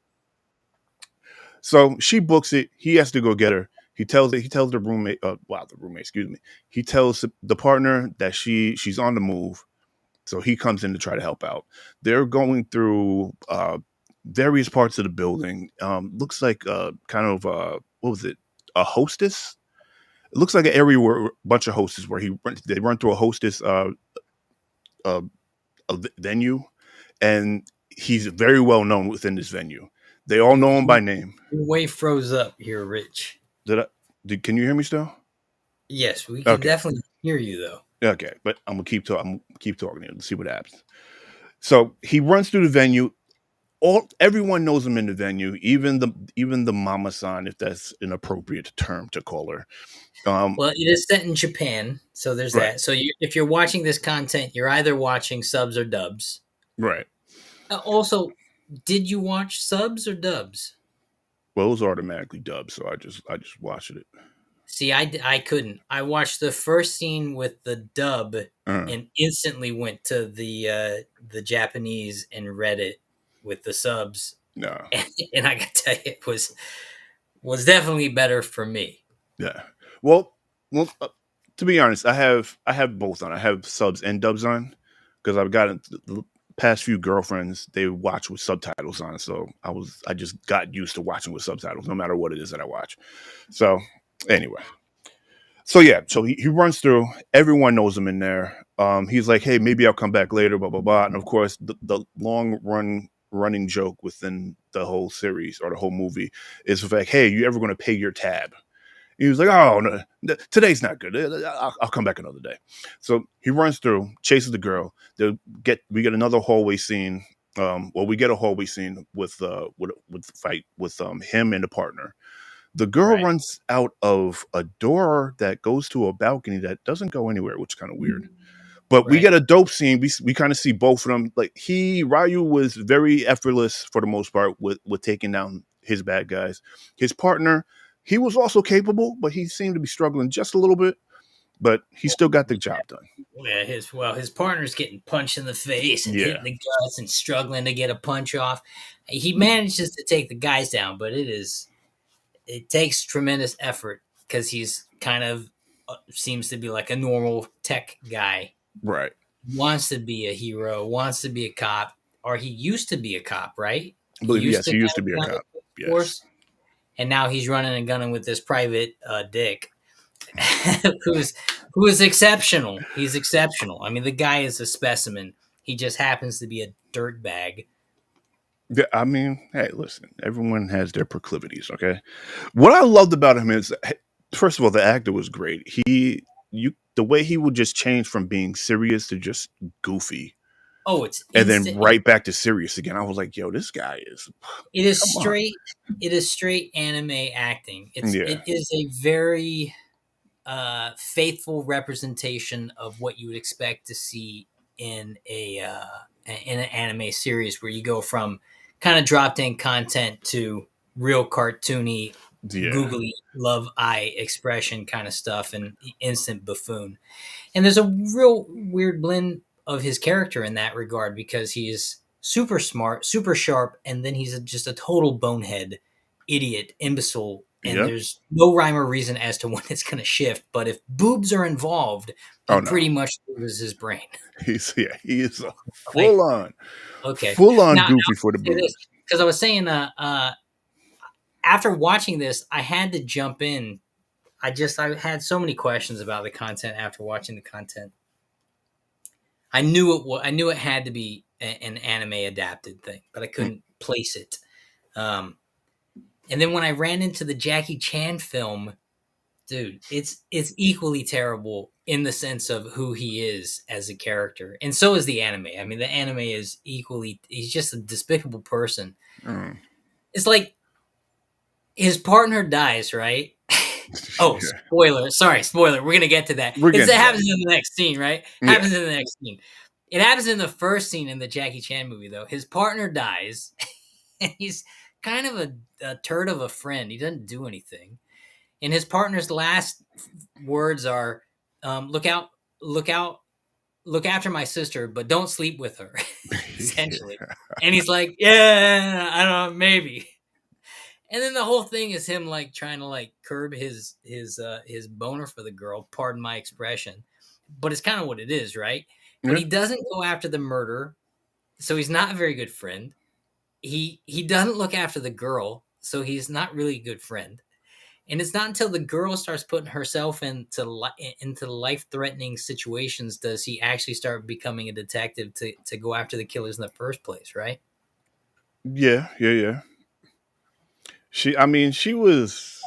So she books it. He has to go get her. He tells the roommate, the roommate, excuse me. He tells the partner that she's on the move. So he comes in to try to help out. They're going through various parts of the building. Looks like kind of what was it? A hostess. It looks like an area where a bunch of hostess where they run through a hostess uh, venue, and he's very well known within this venue. They all know him by name. Your way froze up here, Rich. Did I? Can you hear me still? Yes, we can Okay, definitely hear you though. okay, but I'm gonna keep talking. I'm gonna keep talking here. Let's see what happens. So he runs through the venue. Everyone knows him in the venue, even the mama san, if that's an appropriate term to call her. Um, Well, it is set in Japan, so there's right, that. So if you're watching this content, you're either watching subs or dubs. right. Also, did you watch subs or dubs? Well, it was automatically dubbed, so I just watched it. See, I couldn't. I watched the first scene with the dub Uh, and instantly went to the Japanese and read it with the subs, no, and I gotta tell you, it was definitely better for me. yeah. Well, Well, to be honest, I have both on. I have subs and dubs on because I've gotten the past few girlfriends they watch with subtitles on. So I just got used to watching with subtitles, no matter what it is that I watch. So anyway, so yeah, so he runs through. Everyone knows him in there. He's like, hey, maybe I'll come back later, blah blah blah. And of course, the running joke within the whole series or the whole movie is like, hey, you ever going to pay your tab? He was like, "Oh, no, today's not good. I'll come back another day." So he runs through, chases the girl. We get another hallway scene. We get a hallway scene with the fight with him and the partner. The girl Right. runs out of a door that goes to a balcony that doesn't go anywhere, which is kind of weird. But we Right. get a dope scene. We kind of see both of them. Like Ryu was very effortless for the most part with taking down his bad guys. His partner, he was also capable, but he seemed to be struggling just a little bit. But he still got the job done. Yeah, his partner's getting punched in the face and Yeah, hitting the guts and struggling to get a punch off. He manages to take the guys down, but it takes tremendous effort because he's kind of seems to be like a normal tech guy. right. Wants to be a hero, wants to be a cop, or he used to be a cop, right? I He believe used yes, to he used kind to of be be a on the cop. police Yes. force, and now he's running and gunning with this private dick, who's who is exceptional. He's exceptional. I mean, the guy is a specimen. He just happens to be a dirtbag. Yeah, I mean, hey, listen, everyone has their proclivities, okay? What I loved about him is first of all, the actor was great. The way he would just change from being serious to just goofy Oh, it's and then instant. right back to serious again. I was like, yo, this guy is It is come on. straight. It is straight anime acting. Yeah. It is a very faithful representation of what you would expect to see in in an anime series, where you go from kind of dropped in content to real cartoony, Yeah. googly love eye expression kind of stuff and instant buffoon. And there's a real weird blend of his character in that regard because he's super smart, super sharp, and then he's just a total bonehead, idiot, imbecile. And Yep. there's no rhyme or reason as to when it's going to shift. But if boobs are involved, Oh he no. pretty much loses his brain. He is a Like, okay, full on now goofy for the say this boobs. because I was saying, after watching this, I had to jump in. I had so many questions about the content after watching the content. I knew it had to be an anime adapted thing, but I Mm, couldn't place it. Um, and then when I ran into the Jackie Chan film, dude, it's equally terrible in the sense of who he is as a character, and so is the anime. I mean, the anime is equally. He's just a despicable person. mm. It's like his partner dies, right? Oh, Yeah. spoiler! Sorry, spoiler. We're gonna get to that. We're It getting to that. happens in the next scene, right? Yeah. Happens in the next scene. It happens in the first scene in the Jackie Chan movie, though. His partner dies, and he's kind of a turd of a friend. He doesn't do anything, and his partner's last words are, "Look out! Look out! Look after my sister, but don't sleep with her." Essentially, Yeah. and he's like, "Yeah, I don't know, maybe." And then the whole thing is him like trying to like curb his boner for the girl, pardon my expression. But it's kind of what it is, right? But Yeah. he doesn't go after the murder, so he's not a very good friend. He doesn't look after the girl, so he's not really a good friend. And it's not until the girl starts putting herself into life-threatening situations does he actually start becoming a detective to go after the killers in the first place, right? Yeah. Yeah. Yeah. I mean, she was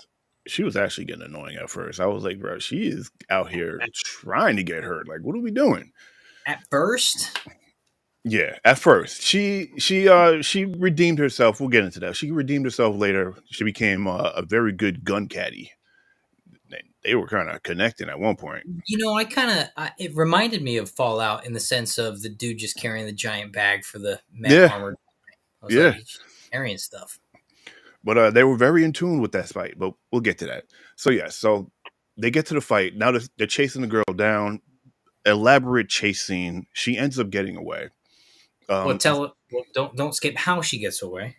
actually getting annoying at first. I was like, bro, she is out here trying to get hurt. Like, what are we doing? At first, Yeah, at first she redeemed herself. We'll get into that. She redeemed herself later. She became a very good gun caddy. They were kind of connecting at one point. I kind of it reminded me of Fallout in the sense of the dude just carrying the giant bag for the mech Yeah, armor. I was like, yeah. he's just carrying stuff. But they were very in tune with that fight. But we'll get to that. So yeah, so they get to the fight. Now they're chasing the girl down. Elaborate chase scene. She ends up getting away. Well, Um, don't skip how she gets away.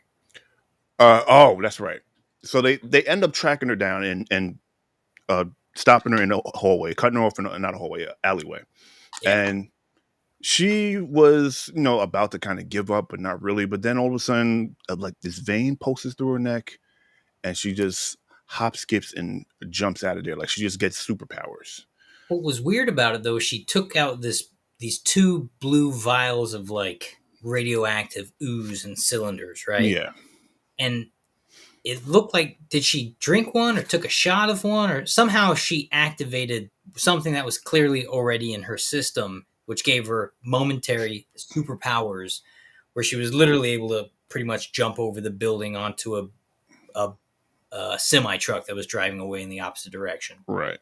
oh, that's right. So they end up tracking her down and stopping her in a hallway, cutting her off in not a hallway, a alleyway, Yeah. and she was, about to kind of give up, but not really. But then all of a sudden, like this vein pulses through her neck, and she just hop, skips, and jumps out of there. Like she just gets superpowers. What was weird about it though, she took out these two blue vials of like radioactive ooze and cylinders, right? Yeah, And it looked like, did she drink one or took a shot of one, or somehow she activated something that was clearly already in her system, which gave her momentary superpowers, where she was literally able to pretty much jump over the building onto a, a semi truck that was driving away in the opposite direction. right.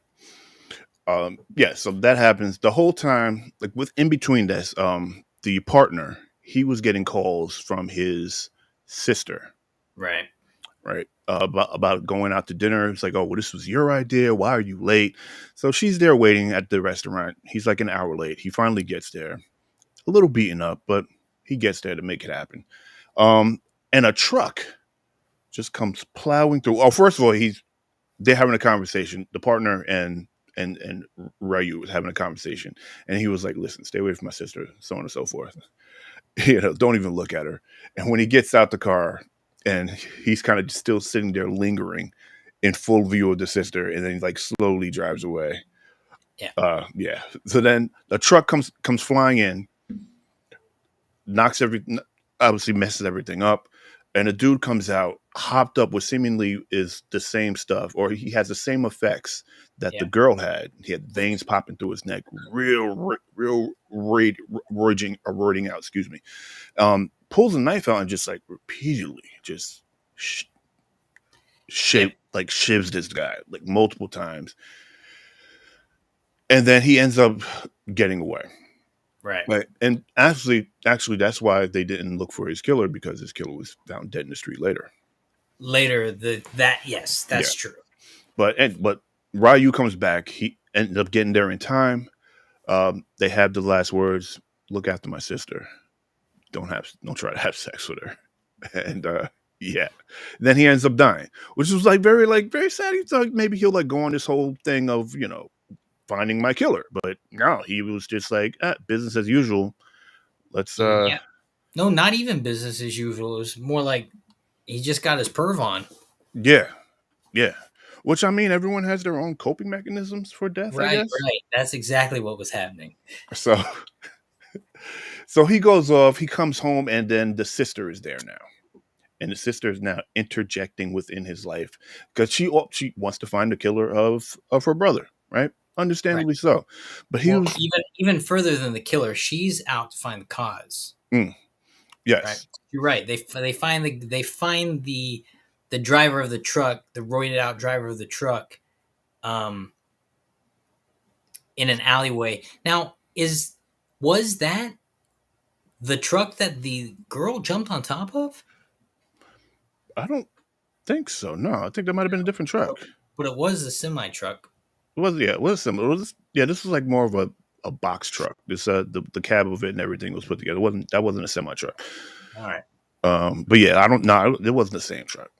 Yeah, so that happens the whole time. Like with in between this, the partner, he was getting calls from his sister, Right. right? About going out to dinner. It's like, oh, well, this was your idea. Why are you late? So she's there waiting at the restaurant. He's like an hour late. He finally gets there, a little beaten up, but he gets there to make it happen. Um, and a truck just comes plowing through. Oh, first of all, they're having a conversation. The partner and Ryu was having a conversation, and he was like, "Listen, stay away from my sister, so on and so forth. Don't even look at her." And when he gets out the car, and he's kind of still sitting there lingering in full view of the sister, and then he like slowly drives away. Yeah. Yeah. So then the truck comes flying in, knocks obviously messes everything up, and a dude comes out hopped up with seemingly is the same stuff, or he has the same effects that the Yeah. girl had. He had veins popping through his neck, real roiding out. Excuse me. Pulls a knife out and just like repeatedly just Yep. shivs this guy like multiple times, and then he ends up getting away. Right. Right. And actually, that's why they didn't look for his killer, because his killer was found dead in the street later. Later, yes, Yeah. that's true. But Ryu comes back. He ended up getting there in time. They have the last words: "Look after my sister. Don't try to have sex with her." And yeah, then he ends up dying, which was very sad. He thought maybe he'll like go on this whole thing of finding my killer, but no, he was just like business as usual. Let's Yeah. No, not even business as usual. It was more like he just got his perv on. yeah. Yeah. Which I mean, everyone has their own coping mechanisms for death, I Right, guess. right. That's exactly what was happening. So so he goes off, he comes home, and then the sister is there now. And the sister is now interjecting within his life because she wants to find the killer of her brother, right? Right. Understandably so. But he Well, was even further than the killer, she's out to find the cause. mm, Right. yes. You're right. They find the driver of the truck, the roided out driver of the truck, um, in an alleyway. Now, was that the truck that the girl jumped on top of? I don't think so. No, I think that might have been a different truck. But it was a semi truck. It was similar. This was like more of a box truck. This the cab of it and everything was put together. That wasn't a semi truck. All right. But yeah, I don't know. It wasn't the same truck.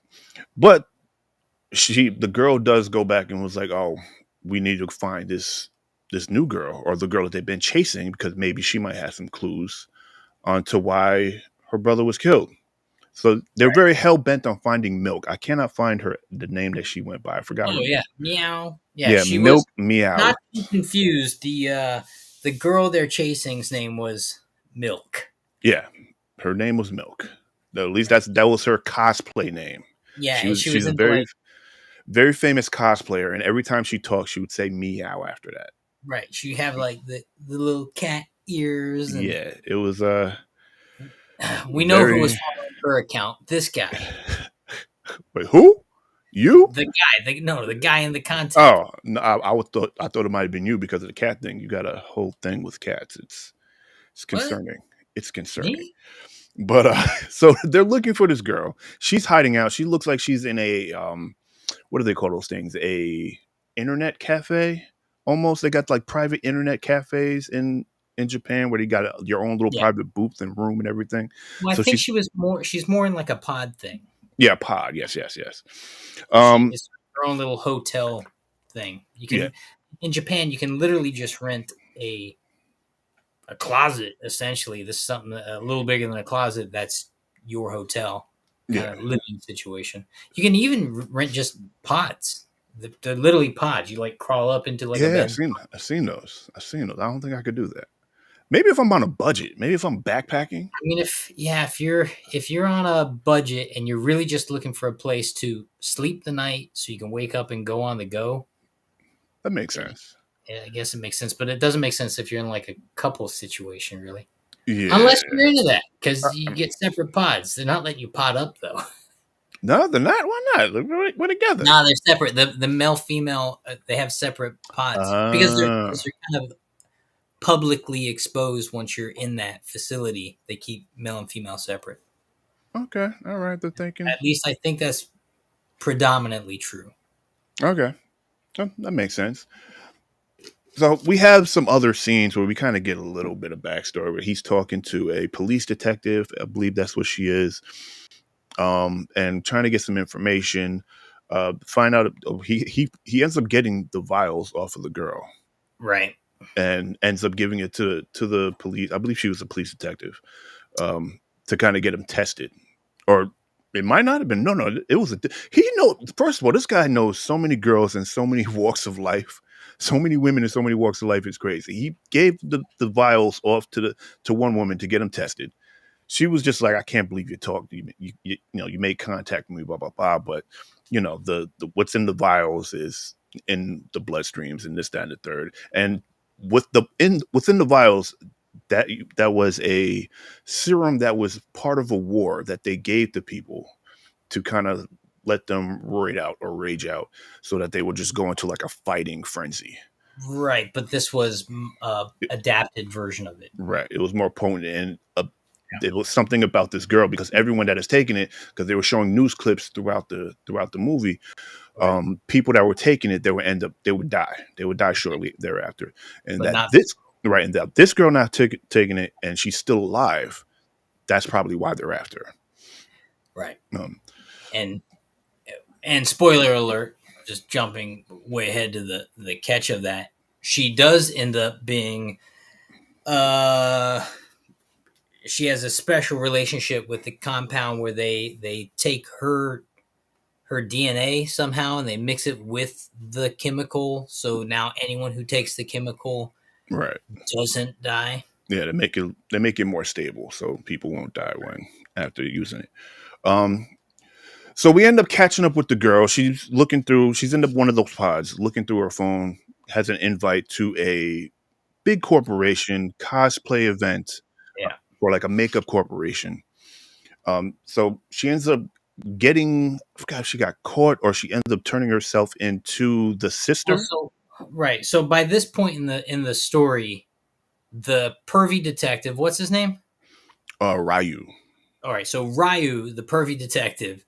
But the girl does go back and was like, "Oh, we need to find this new girl, or the girl that they've been chasing, because maybe she might have some clues onto why her brother was killed." So they're very hell bent on finding Milk. I cannot find the name that she went by. I forgot Oh her. yeah, meow. Yeah, Yeah, she was Milk Meow. not to be confused. The girl they're chasing's name was Milk. Yeah, her name was Milk. At least that was her cosplay name. Yeah, and she was She's a into very like, very famous cosplayer, and every time she talked, she would say meow after that. right. She have like the little cat ears, and Yeah, it was we know who was very. following her account. This guy, Wait, who? You? the guy, the guy in the content. Oh, no, I thought it might have been you because of the cat thing. You got a whole thing with cats. It's What? concerning. It's concerning. Me? But so they're looking for this girl. She's hiding out. She looks like she's in a what do they call those things? A internet cafe. Almost. They got like private internet cafes in Japan where you got your own little Yeah. private booth and room and everything. Well, I So think she's more in like a pod thing. yeah, pod. Yes, yes, yes. She Um, is her own little hotel. thing. You Yeah. can in Japan you can literally just rent a closet essentially. This is something a little bigger than a closet. That's your hotel kind Yeah. of living situation. You can even rent just pods. They're literally pods. You like crawl up into like a Yeah, bed. I've seen those. I've seen those. I don't think I could do that. Maybe if I'm on a budget. Maybe if I'm backpacking. I mean, if you're on a budget and you're really just looking for a place to sleep the night so you can wake up and go on the go, That makes yeah, sense. I guess it makes sense. But it doesn't make sense if you're in like a couple situation, really. Yeah. Unless you're into that, Uh, because you get separate pods. They're not letting you pod up though. no, they're not. Why not? We're together. No, they're separate. The male female they have separate pods because they're Uh, because they're kind of publicly exposed. Once you're in that facility, they keep male and female separate. okay. All right. They're thinking. At least I think that's predominantly true. Okay. That makes sense. So we have some other scenes where we kind of get a little bit of backstory where he's talking to a police detective. I believe that's what she is. And trying to get some information. Find out he ends up getting the vials off of the girl Right. and ends up giving it to the police. I believe she was a police detective, to kind of get him tested, or it might not have been. No, no, it was a. He know. First of all, this guy knows so many girls in so many walks of life, so many women in so many walks of life. It's crazy. He gave the vials off to one woman to get him tested. She was just like, I can't believe you talked. You made contact with me, blah blah blah. But the what's in the vials is in the bloodstreams and this, that, and the third. And what's in the vials, that was a serum that was part of a war that they gave to people to kind of let them roid out or rage out, so that they would just go into like a fighting frenzy. Right, but this was adapted version of it. Right. It was more potent, and it was something about this girl, because everyone that has taken it, because they were showing news clips throughout the movie, Right, people that were taking it, they would die. They would die shortly thereafter. And but that not this right, and that this girl not taking it, and she's still alive. That's probably why they're after her. right. Um, And spoiler alert, just jumping way ahead to the catch of that, she does end up being uh she has a special relationship with the compound where they take her DNA somehow and they mix it with the chemical. So now anyone who takes the chemical right. doesn't die. Yeah, they make it more stable, so people won't die when after using it. Um, so we end up catching up with the girl. She's in one of those pods, looking through her phone, has an invite to a big corporation cosplay event, Yeah. or like a makeup corporation. So she ends up getting, I forgot if she got caught or she ends up turning herself into the Well, sister. so right. So by this point in the story, the pervy detective, what's his name? Ryu. All right. So Ryu, the pervy detective,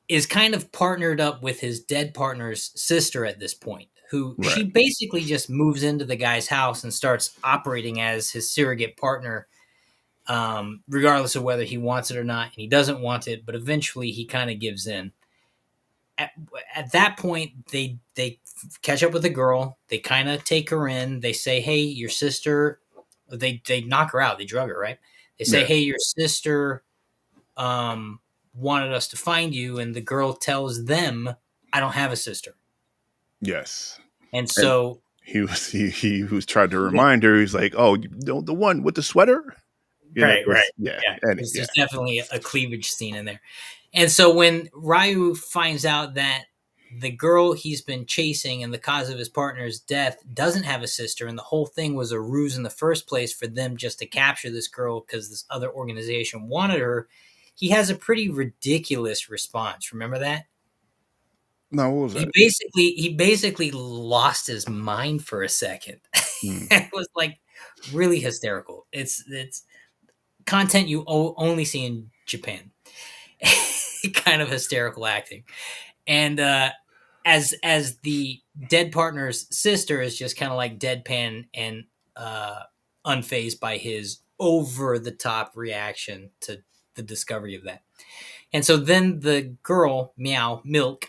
is kind of partnered up with his dead partner's sister at this point, who she Right. basically just moves into the guy's house and starts operating as his surrogate partner, regardless of whether he wants it or not. And he doesn't want it, but eventually he kind of gives in. At, at that point, they catch up with the girl. They kind of take her in. They say, "Hey, your sister." They knock her out. They drug her, right? They say, Yeah. "Hey, your sister wanted us to find you," and the girl tells them, "I don't have a sister." Yes. And And so, he was trying to remind her. He's like, "Oh, the one with the sweater." right, right, Yeah. yeah, And there's yeah. definitely a cleavage scene in there. And so when Ryu finds out that the girl he's been chasing and the cause of his partner's death doesn't have a sister, and the whole thing was a ruse in the first place for them just to capture this girl because this other organization wanted her, he has a pretty ridiculous response. Remember that? No, what was that? He basically lost his mind for a second. Hmm. It was like really hysterical. It's content you only see in Japan. Kind of hysterical acting. And as the dead partner's sister is just kind of like deadpan and uh, unfazed by his over the top reaction to the discovery of that. And so then the girl, Meow Milk,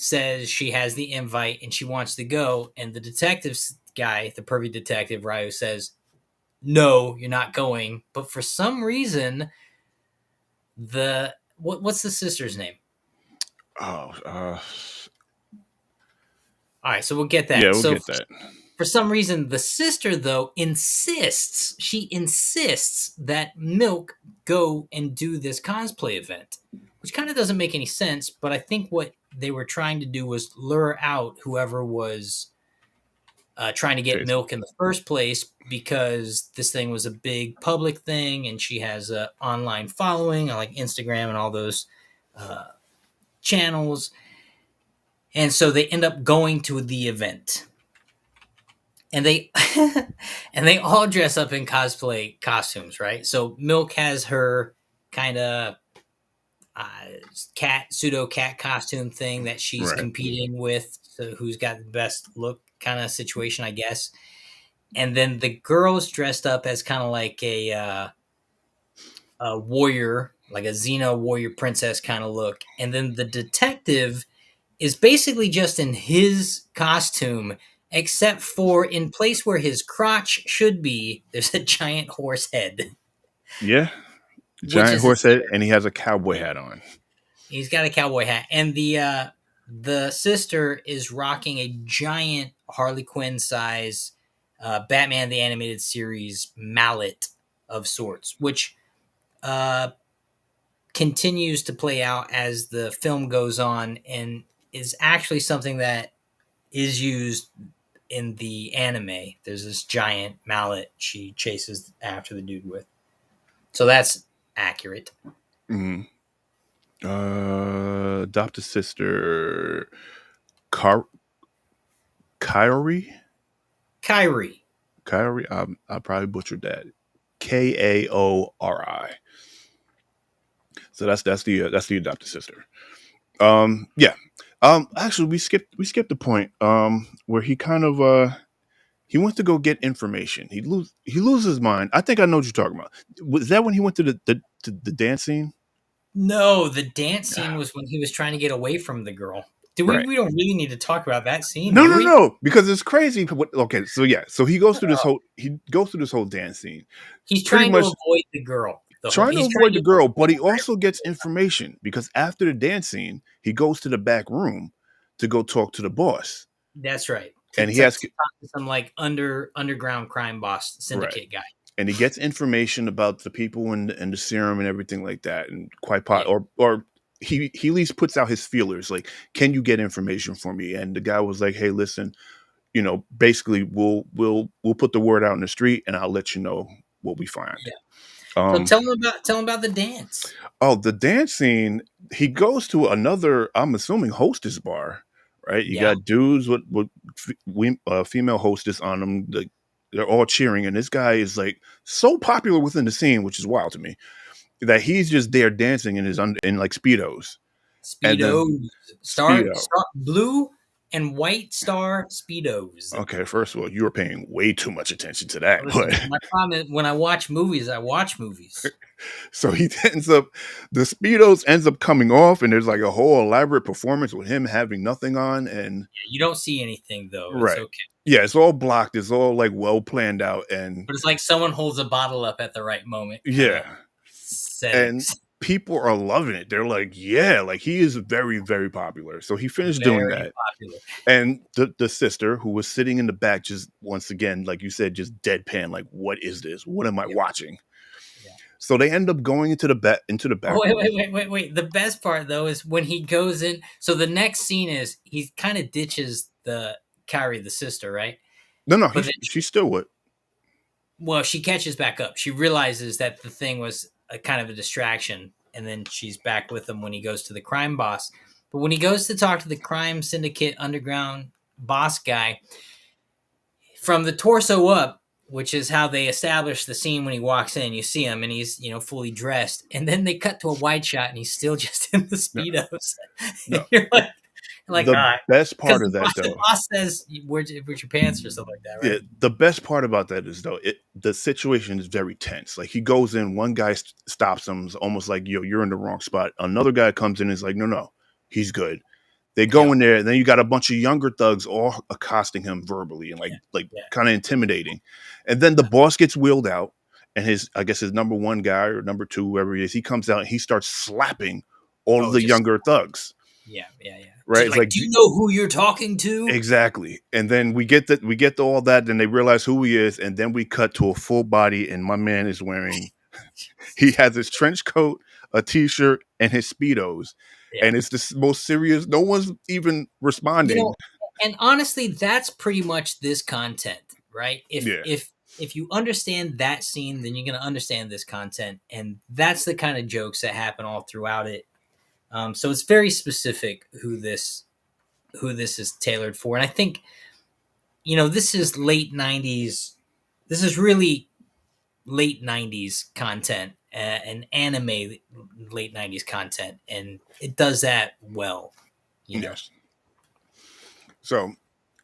says she has the invite and she wants to go, and the detective guy, the pervy detective Ryu, says, "No, you're not going." But for some reason, what's the sister's name? Oh, All right, so we'll get yeah, that. we'll So get that. for some reason, the sister though she insists that Milk go and do this cosplay event, which kind of doesn't make any sense. But I think what they were trying to do was lure out whoever was trying to get Chase. Milk in the first place, because this thing was a big public thing and she has a online following on like Instagram and all those uh, channels. And so they end up going to the event, and they and they all dress up in cosplay costumes, right? So Milk has her kind of uh, cat pseudo cat costume thing that she's Right. competing with, so who's got the best look kind of situation, I guess. And then the girls dressed up as kind of like a warrior, like a Xena warrior princess kind of look. And then the detective is basically just in his costume, except for in place where his crotch should be, there's a giant horse head, Yeah. which Giant is horse head, hysterical. and he has a cowboy hat on. He's got a cowboy hat, and the sister is rocking a giant Harley Quinn size Batman the Animated Series mallet of sorts, which uh, continues to play out as the film goes on, and is actually something that is used in the anime. There's this giant mallet she chases after the dude with. So that's accurate. Mm. Adopted sister, Car- Kyrie. Kyrie. Kyrie. I probably butchered that. Kaori. So that's the adopted sister. Yeah. Actually, we skipped the point. Where he kind of he went to go get information. He loses his mind. I think I know what you're talking about. Was that when he went to the dance scene? No, the dance scene was when he was trying to get away from the girl. Do we? Right. We don't really need to talk about that scene, No, do no, we? no, because it's crazy. Okay, so yeah, so he goes through this whole dance scene, He's pretty trying to much avoid the girl. The whole trying to he's trying avoid the to girl, but avoid he her also gets information because after the dance scene, he goes to the back room to go talk to the boss, That's right. To, and he to, has to talk to some like underground crime boss right, syndicate guy. and he gets information about the people and the serum and everything like that, and Yeah, or he at least puts out his feelers like, can you get information for me? And the guy was like, hey, listen, basically we'll put the word out in the street, and I'll let you know what we find. yeah. So Um, tell him about the dance. oh, the dance scene. He goes to another, I'm assuming, hostess bar, right? You Yeah, got dudes with female hostess on them. They're all cheering, and this guy is like so popular within the scene, which is wild to me, that he's just there dancing in in like speedos, and then speedos, speedo. star blue and white star speedos. Okay, first of all, you were paying way too much attention to that, but Listen, my problem is when I watch movies, I watch movies. so he ends up, the speedos ends up coming off, and there's like a whole elaborate performance with him having nothing on, and Yeah, you don't see anything though. It's right, okay. yeah, it's all blocked, it's all like well planned out, and But it's like someone holds a bottle up at the right moment, kind of yeah, and settings. people are loving it. They're like, yeah, like he is very, very popular. So he finished doing Very that, popular. and the sister who was sitting in the back, just once again, like you said, just deadpan, like, what is this? What am I Yeah, watching? yeah. So they end up going into the Oh, back wait, room. wait, wait, wait, wait. The best part though is when he goes in. So the next scene is he kind of ditches the Carrie, the sister, right? No, no, But then she still would. well, she catches back up. She realizes that the thing was a kind of a distraction, and then she's back with him when he goes to the crime boss. But when he goes to talk to the crime syndicate underground boss guy, from the torso up, which is how they establish the scene when he walks in, you see him and he's fully dressed, and then they cut to a wide shot and he's still just in the No, speedos. no. You're like, The ah, best because part of that, the though, boss says, where's your pants?" or something like that, yeah, right? the best part about that is though, the situation is very tense. Like he goes in, one guy stops him, it's almost like, yo, you're in the wrong spot. Another guy comes in and is like, no, no, he's good. They go Yep. in there, and then you got a bunch of younger thugs all accosting him verbally and Yeah. like Yeah. kind of intimidating. And then the boss gets wheeled out, and I guess his number one guy or number two, whoever he is, he comes out and he starts slapping all of Oh, the just younger thugs. yeah, yeah, yeah. Right? It's Like, like do you know who you're talking to? exactly. And then we get to all that, then they realize who he is, and then we cut to a full body, and my man is wearing he has his trench coat, a t-shirt, and his speedos. Yeah. And it's the most serious. No one's even You responding. know, and honestly, that's pretty much this content, right? If Yeah. if if you understand that scene, then you're going to understand this content, and that's the kind of jokes that happen all throughout it. So it's very specific who this is tailored for, and I think this is late '90s. This is really late '90s content, and anime late '90s content, and it does that well. You know, Yes. So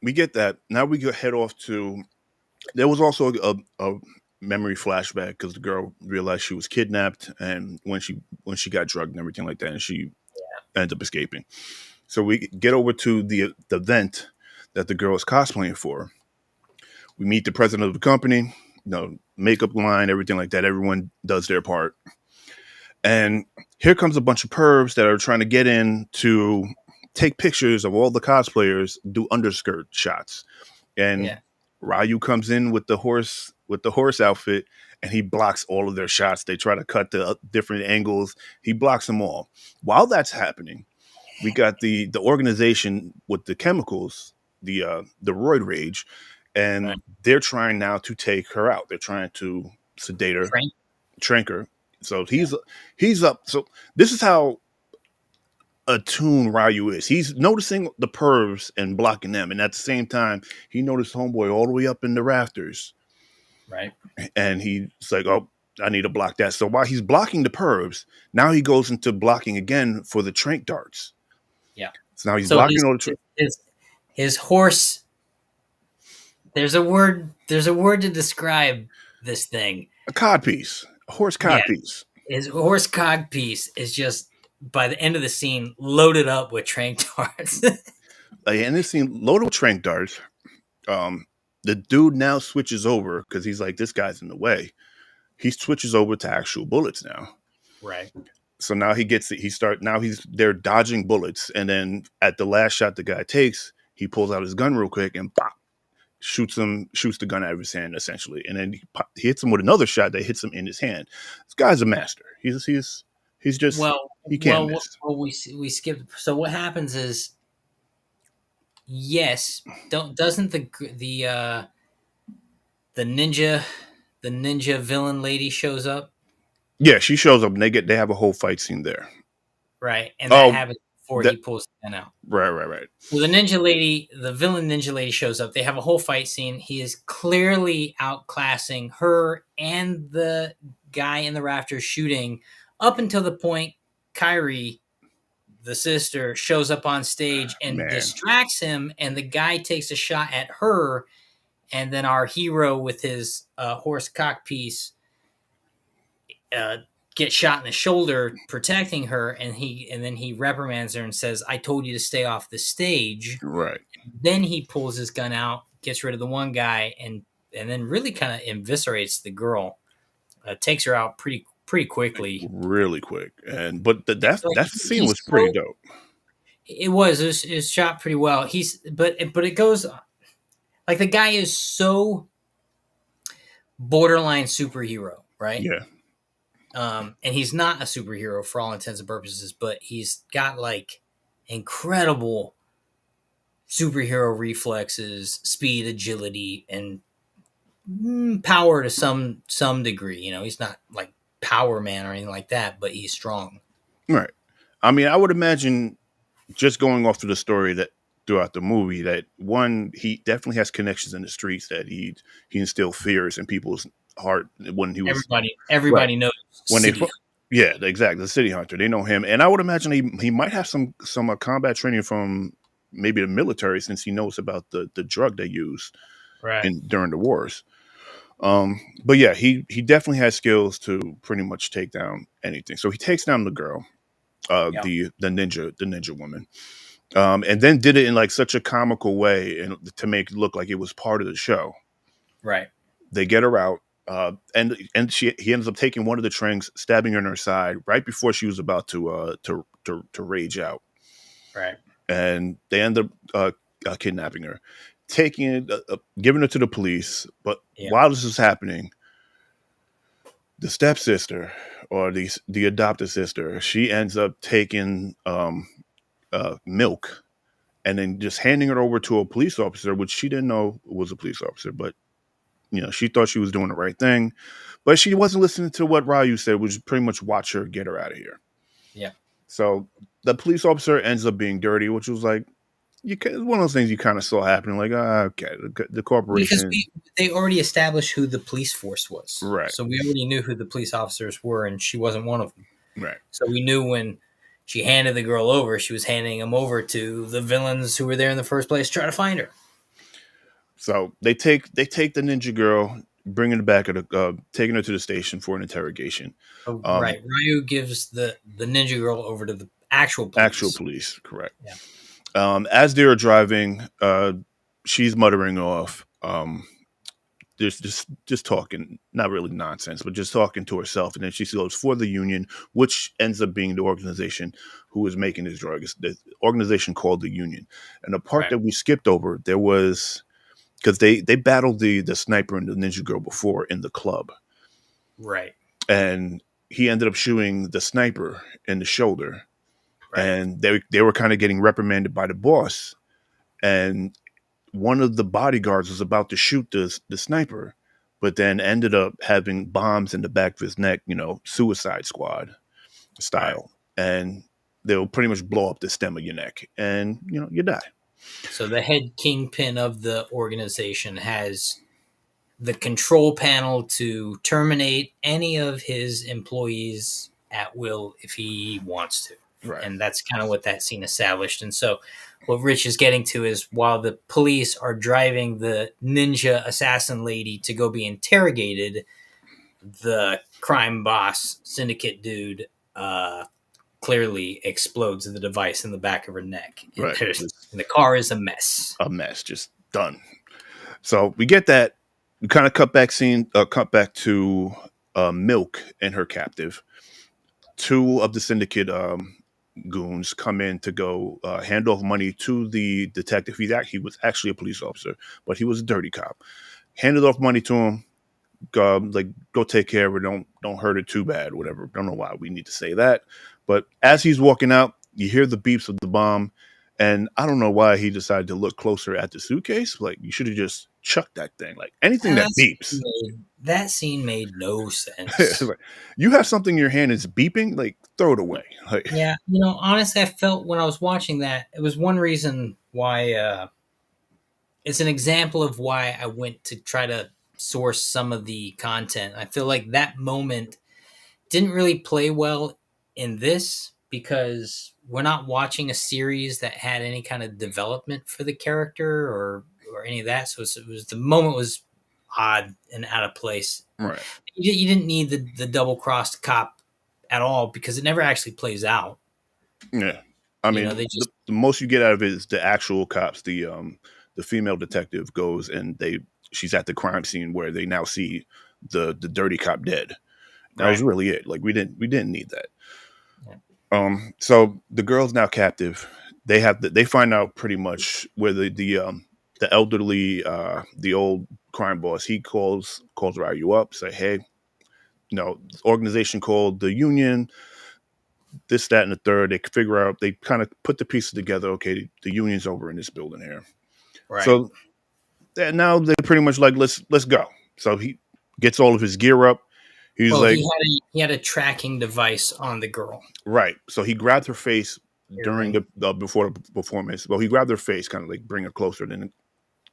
we get that. Now we go head off to. There was also a memory flashback because the girl realized she was kidnapped, and when she got drugged and everything like that, and she ended up escaping. So we get over to the event that the girl is cosplaying for. We meet the president of the company, makeup line, everything like that. Everyone does their part. And here comes a bunch of pervs that are trying to get in to take pictures of all the cosplayers, do underskirt shots. And yeah, Ryu comes in with the horse outfit, and he blocks all of their shots. They try to cut the different angles. He blocks them all. While that's happening, we got the organization with the chemicals, the roid rage, right. and they're trying now to take her out. They're trying to sedate her, Frank, trank her. So yeah. he's up. So this is how attuned Ryu is. He's noticing the pervs and blocking them, and at the same time, he noticed homeboy all the way up in the rafters, Right. and he's like, "Oh, I need to block that." So while he's blocking the pervs, now he goes into blocking again for the trank darts. Yeah. So now he's So blocking his all the his his horse. There's a word. There's a word to describe this thing. a cod piece, a horse Yeah. cod piece. His horse cog piece is just by the end of the scene loaded up with trank darts. And this scene loaded with trank darts. Um, the dude now switches over because he's like, this guy's in the way. He switches over to actual bullets now. Right. So now he gets it. Now he's they're dodging bullets, and then at the last shot the guy takes, he pulls out his gun real quick and pop, shoots the gun out of his hand essentially, and then he hits him with another shot that hits him in his hand. This guy's a master. He's just he can't miss. We skipped. So what happens is, yes, doesn't the ninja the ninja villain lady shows up, Yeah, she shows up and they have a whole fight scene there. right? And that Oh, happens before that he pulls the gun out. right. So the ninja lady, the villain ninja lady shows up. They have a whole fight scene. He is clearly outclassing her and the guy in the rafters shooting up until the point Kyrie, the sister, shows up on stage and Man, distracts him, and the guy takes a shot at her, and then our hero with his horse cock piece uh, gets shot in the shoulder protecting her, and then he reprimands her and says, "I told you to stay off the stage." right. Then he pulls his gun out, gets rid of the one guy, and then really kind of eviscerates the girl. Takes her out pretty quickly. Really quick. And but Like that scene he's was pretty so dope. it was shot pretty well. But it goes like the guy is so borderline superhero, right? Yeah. And he's not a superhero for all intents and purposes, but he's got like incredible superhero reflexes, speed, agility, and power to some degree. He's not like Power Man or anything like that, but he's strong. Right. I mean, I would imagine just going off to the story that throughout the movie that one he definitely has connections in the streets that he instilled fears in people's heart when he was right Everybody knows when they City. yeah, exactly, the city hunter, they know him. And I would imagine he might have some combat training from maybe the military since he knows about the drug they use Right. in during the wars. But yeah, he definitely has skills to pretty much take down anything. So he takes down the girl, Yeah. the ninja woman. And then did it in like such a comical way and to make it look like it was part of the show. Right. They get her out, and he ends up taking one of the tranks, stabbing her in her side right before she was about to rage out, Right. and they end up kidnapping her, taking it, giving her to the police. But Yeah. while this is happening, the stepsister or the adopted sister, she ends up taking milk and then just handing it over to a police officer, which she didn't know was a police officer, but she thought she was doing the right thing, but she wasn't listening to what Ryu said, which is pretty much watch her, get her out of here. Yeah. So the police officer ends up being dirty, which was like, one of those things you kind of saw happening. Like, okay, the Because corporation, they already established who the police force was, right, so we already knew who the police officers were, and she wasn't one of them. right. So we knew when she handed the girl over, she was handing him over to the villains who were there in the first place, to try to find her. So they take the ninja girl, bringing her back taking her to the station for an interrogation. Oh, Um, right. Ryu gives the ninja girl over to the actual Actual police. police, correct. Yeah. As they were driving, she's muttering off. Just talking, not really nonsense, but just talking to herself. And then she goes for the union, which ends up being the organization who is making this drug. It's the organization called the Union. And the part Right. that we skipped over, there was because they battled the sniper and the ninja girl before in the club, Right. and he ended up shooting the sniper in the shoulder, Right. and they were kind of getting reprimanded by the boss, and one of the bodyguards was about to shoot the sniper, but then ended up having bombs in the back of his neck, Suicide Squad Right. style, and they'll pretty much blow up the stem of your neck, and you die. So the head kingpin of the organization has the control panel to terminate any of his employees at will if he wants to. Right. And that's kind of what that scene established. And so what Rich is getting to is while the police are driving the ninja assassin lady to go be interrogated, the crime boss syndicate dude clearly explodes the device in the back of her neck. And, Right. and the car is a mess. A mess, just done. So we get that. We kind of cut back to Milk and her captive. Two of the syndicate goons come in to go hand off money to the detective. He was actually a police officer, but he was a dirty cop. Handed off money to him. Go take care of her. Don't hurt her too bad. Whatever. Don't know why we need to say that. But as he's walking out, you hear the beeps of the bomb. And I don't know why he decided to look closer at the suitcase. Like, you should have just chucked that thing. Like, anything that beeps. That scene made no sense. Like, you have something in your hand that's beeping, like, throw it away. Like, yeah, honestly, I felt when I was watching that, it was one reason why it's an example of why I went to try to source some of the content. I feel like that moment didn't really play well in this because we're not watching a series that had any kind of development for the character or any of that. So it was the moment was odd and out of place. right. You didn't need the double crossed cop at all because it never actually plays out. Yeah. I mean, They just the most you get out of it is the actual cops. The female detective goes and she's at the crime scene where they now see the dirty cop dead. That was really it. Like, we didn't need that. Yeah. So the girl's now captive. They find out pretty much where the elderly the old crime boss, he calls Ryu up, say, hey, organization called the Union, this, that, and the third. They figure out, they kind of put the pieces together. Okay, the Union's over in this building here. right. So now they're pretty much like, let's go. So he gets all of his gear up. He's like, he had a tracking device on the girl. Right. So he grabbed her face during the before the performance. Well, he grabbed her face, kind of like bring her closer, then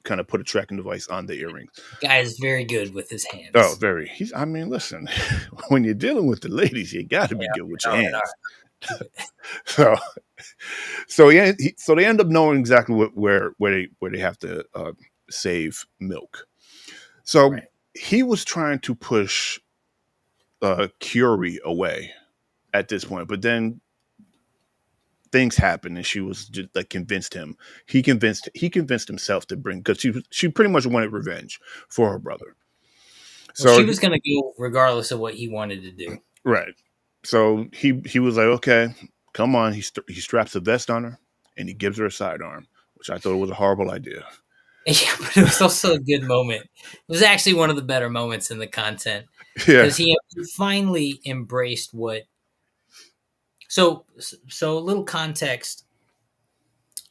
kind of put a tracking device on the earrings. Guy is very good with his hands. Oh, very. I mean, listen, when you're dealing with the ladies, you got to be good with your hands. So they end up knowing exactly where they have to save Milk. So he was trying to push Curie away at this point, but then things happened, and she was just like convinced him. He convinced himself to bring, because she pretty much wanted revenge for her brother. Well, she So was going to go regardless of what he wanted to do. right. So he was like, okay, come on. He straps a vest on her and he gives her a sidearm, which I thought was a horrible idea. Yeah, but it was also a good moment. It was actually one of the better moments in the content Yeah. because he finally embraced what. So a little context.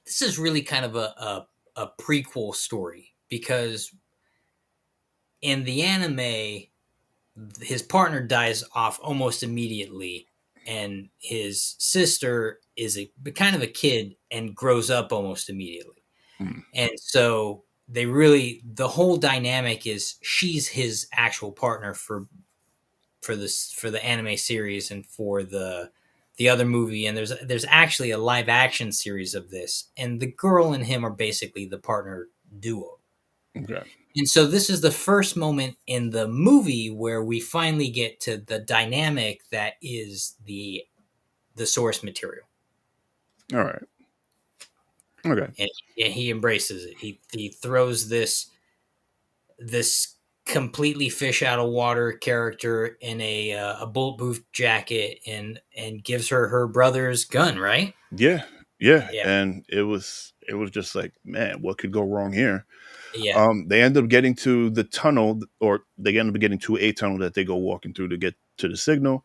This is really kind of a prequel story because in the anime, his partner dies off almost immediately, and his sister is a kind of a kid and grows up almost immediately. Mm, And so they really the whole dynamic is she's his actual partner for the anime series and for the other movie, and there's actually a live action series of this, and the girl and him are basically the partner duo. okay. And so this is the first moment in the movie where we finally get to the dynamic that is the source material. All right. Okay. And he embraces it. He throws this completely fish out of water character in a bulletproof jacket and gives her brother's gun, right? Yeah. Yeah. Yeah, And it was just like, man, what could go wrong here? yeah, They end up getting to the tunnel, or they end up getting to a tunnel that they go walking through to get to the signal.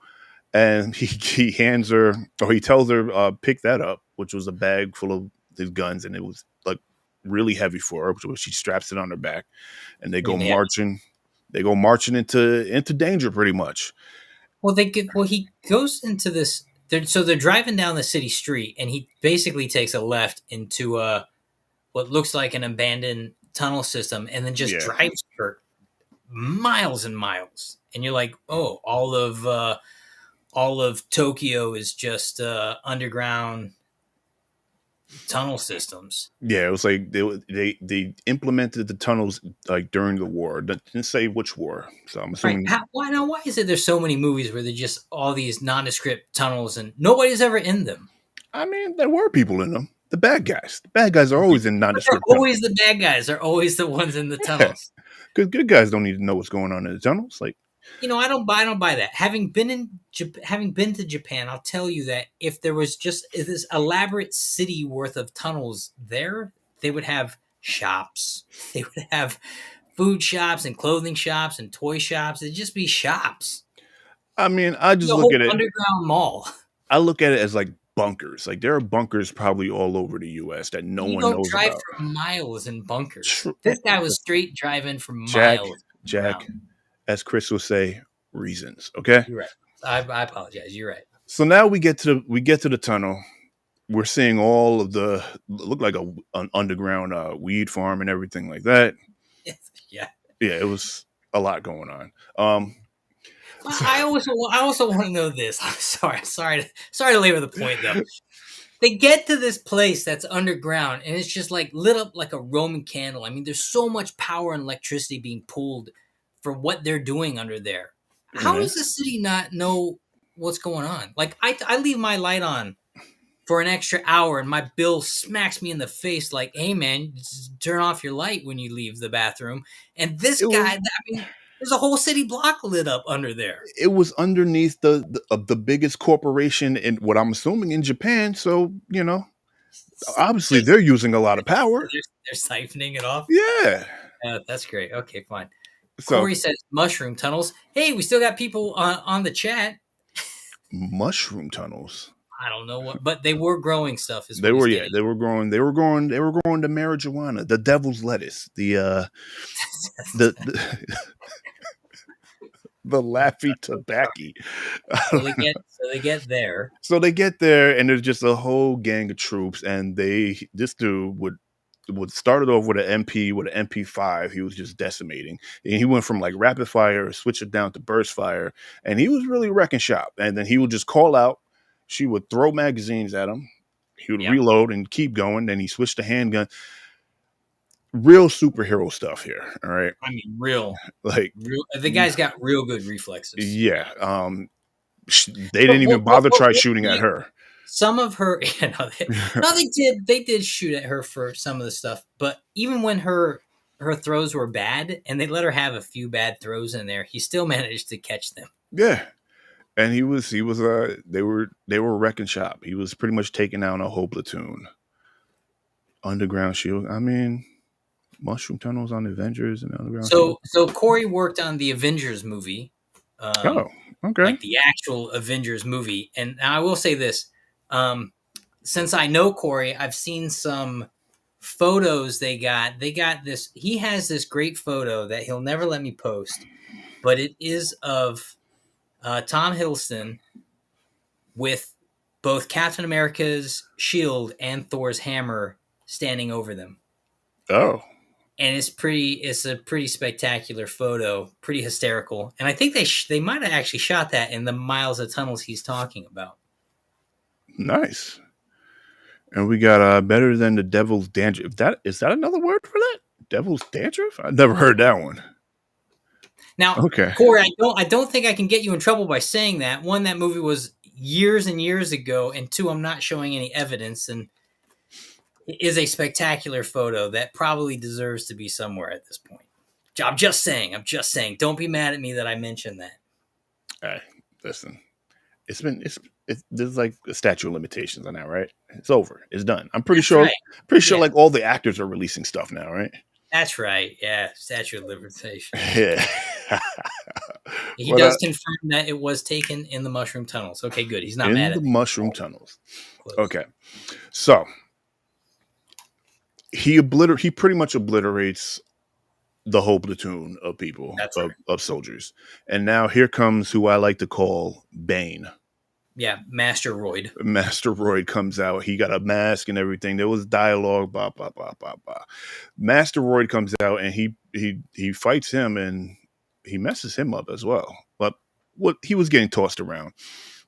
And he hands her, or he tells her, pick that up, which was a bag full of his guns, and it was like really heavy for her. So she straps it on her back, and they go yeah. marching. They go marching into danger, pretty much. He goes into this. So they're driving down the city street, and he basically takes a left into what looks like an abandoned tunnel system, and then just Yeah, drives for miles and miles. And you're like, oh, all of Tokyo is just underground tunnel systems. yeah. It was like they implemented the tunnels like during the war. Didn't say which war, so I'm Right? assuming. Why is it there's so many movies where they're just all these nondescript tunnels and nobody's ever in them? I mean, there were people in them. The bad guys. The bad guys are always in But they're nondescript tunnels. always the bad guys. They're always the ones in the Yeah, tunnels. because good guys don't need to know what's going on in the tunnels. Like, I don't buy that. Having been to Japan, I'll tell you that if there was just this elaborate city worth of tunnels there, they would have shops. They would have food shops and clothing shops and toy shops. It'd just be shops. I mean, I The just look whole at it. underground mall. I look at it as like bunkers. Like there are bunkers probably all over the U.S. that no You one don't knows drive about. for miles in bunkers. Tr- This guy was straight driving for Jack, miles Jack, around. as Chris will say, reasons. Okay. You're right. I apologize. You're right. So now we get to the tunnel. We're seeing all of the look like an underground weed farm and everything like that. Yeah. Yeah, it was a lot going on. So, I also want to know this. I'm sorry to labor the point though. They get to this place that's underground and it's just like lit up like a Roman candle. I mean, there's so much power and electricity being pulled for what they're doing under there. How yeah. does the city not know what's going on? Like I leave my light on for an extra hour and my bill smacks me in the face like, hey man, just turn off your light when you leave the bathroom. And this It guy, was I mean, there's a whole city block lit up under there. it was underneath the biggest corporation in what I'm assuming in Japan. So obviously Just they're using a lot of power. they're siphoning it off. Yeah. That's great. Okay, fine. So Corey says mushroom tunnels. Hey, we still got people on the chat. mushroom tunnels. I don't know what, but they were growing stuff. Is They what he's were, yeah, getting. they were growing the marijuana, the devil's lettuce, the the laffy tobacco. So they get there. So they get there and there's just a whole gang of troops, and this dude would start it off with an MP with an MP5. He was just decimating, and he went from like rapid fire, switch it down to burst fire, and he was really wrecking shop. And then he would just call out. She would throw magazines at him. He would Yeah, reload and keep going. Then he switched to handgun. Real superhero stuff here. All right, I mean, like real. The guy's got real good reflexes. yeah. They didn't even bother try shooting at her. some of her, no, they did shoot at her for some of the stuff, but even when her throws were bad, and they let her have a few bad throws in there, he still managed to catch them. Yeah. And he was they were wrecking shop. He was pretty much taking down a whole platoon. Underground Shield. I mean, Mushroom Tunnels on Avengers and Underground Shield. So Corey worked on the Avengers movie, Oh, okay. like the actual Avengers movie. And I will say this: um, since I know Corey, I've seen some photos they got. They got this. He has this great photo that he'll never let me post, but it is of Tom Hiddleston with both Captain America's shield and Thor's hammer standing over them. Oh, And it's a pretty spectacular photo, pretty hysterical. And I think they might have actually shot that in the miles of tunnels he's talking about. nice. And we got better than the Devil's Dandruff. Is that another word for that? Devil's Dandruff? I never heard that one. Now, Okay. Corey, I don't think I can get you in trouble by saying that. One, that movie was years and years ago, and two, I'm not showing any evidence, and it is a spectacular photo that probably deserves to be somewhere at this point. I'm just saying. Don't be mad at me that I mentioned that. Hey, listen. There's like a statute of limitations on that, right? It's over. It's done. I'm pretty That's sure. right. Pretty sure Yeah, like all the actors are releasing stuff now, right? that's right. Yeah, statute of limitations. Yeah. He but does confirm that it was taken in the mushroom tunnels. Okay, good. He's not in mad the at me. mushroom tunnels. Close. Okay. So he pretty much obliterates the whole platoon of people That's of soldiers. And now here comes who I like to call Bane. Yeah, Master Royd. Master Royd comes out. He got a mask and everything. There was dialogue, blah blah blah blah blah. Master Royd comes out and he fights him and he messes him up as well. But what he was getting tossed around.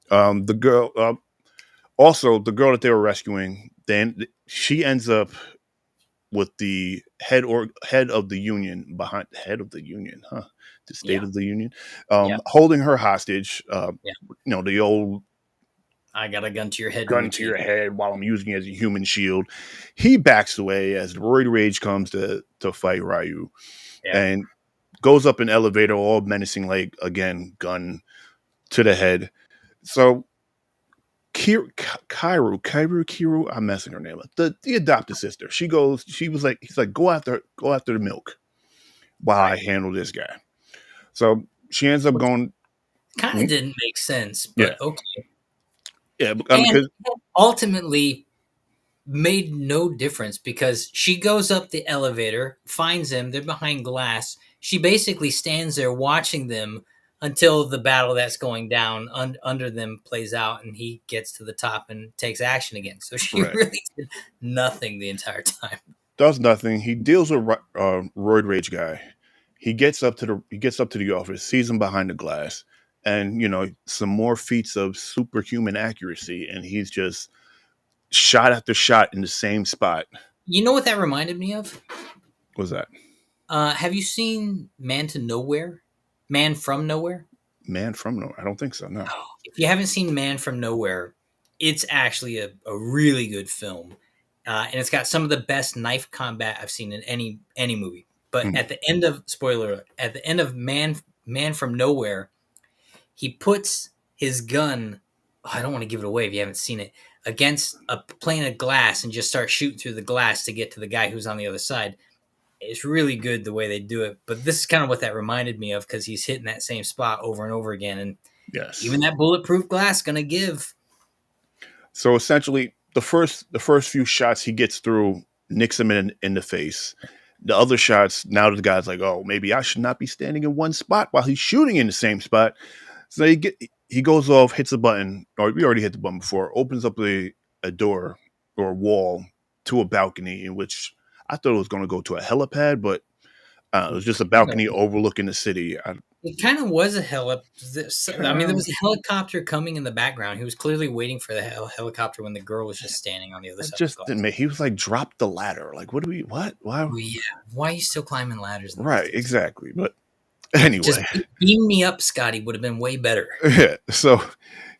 The girl, also the girl that they were rescuing, then she ends up with the head of the union behind head of the union, huh? The state Yeah, of the union, yeah, holding her hostage. yeah. The old I got a gun to your head gun to routine. your head while I'm using it as a human shield. He backs away as the Roid Rage comes to fight Ryu Yeah. and goes up an elevator, all menacing, like again, gun to the head. So Kiru, I'm messing her name up. The adopted sister. He's like, go after the milk while I Right. handle this guy. So she ends up Which going, kind of didn't make sense, yeah, but okay. yeah, And because ultimately made no difference because she goes up the elevator, finds them, they're behind glass. She basically stands there watching them until the battle that's going down under them plays out and he gets to the top and takes action again. So she right, really did nothing the entire time. does nothing. He deals with Roid Rage guy. He gets up to the office, sees him behind the glass, and some more feats of superhuman accuracy, and he's just shot after shot in the same spot. You know what that reminded me of? What's that? Have you seen Man to Nowhere? Man from Nowhere? Man from nowhere? I don't think so. No. If you haven't seen Man from Nowhere, it's actually a really good film, and it's got some of the best knife combat I've seen in any movie. But Mm. at the end of spoiler, alert, at the end of Man from Nowhere, he puts his gun. Oh, I don't want to give it away if you haven't seen it, against a plane of glass and just start shooting through the glass to get to the guy who's on the other side. It's really good the way they do it. But this is kind of what that reminded me of because he's hitting that same spot over and over again, and even Yes. that bulletproof glass gonna give. So essentially, the first few shots he gets through nicks him in the face. The other shots, now the guy's like, oh, maybe I should not be standing in one spot while he's shooting in the same spot. So he goes off, hits a button, or we already hit the button before, opens up a door or a wall to a balcony in which I thought it was going to go to a helipad, but it was just a balcony overlooking the city. It kind of was a heli. I mean, there Um, was a helicopter coming in the background. He was clearly waiting for the helicopter when the girl was just standing on the other it side of the just didn't glass. make. He was like, drop the ladder. Like, what? Why? Oh yeah, why are you still climbing ladders in the Right, movies? exactly. But Just anyway, beam me up, Scotty. Would have been way better. yeah. So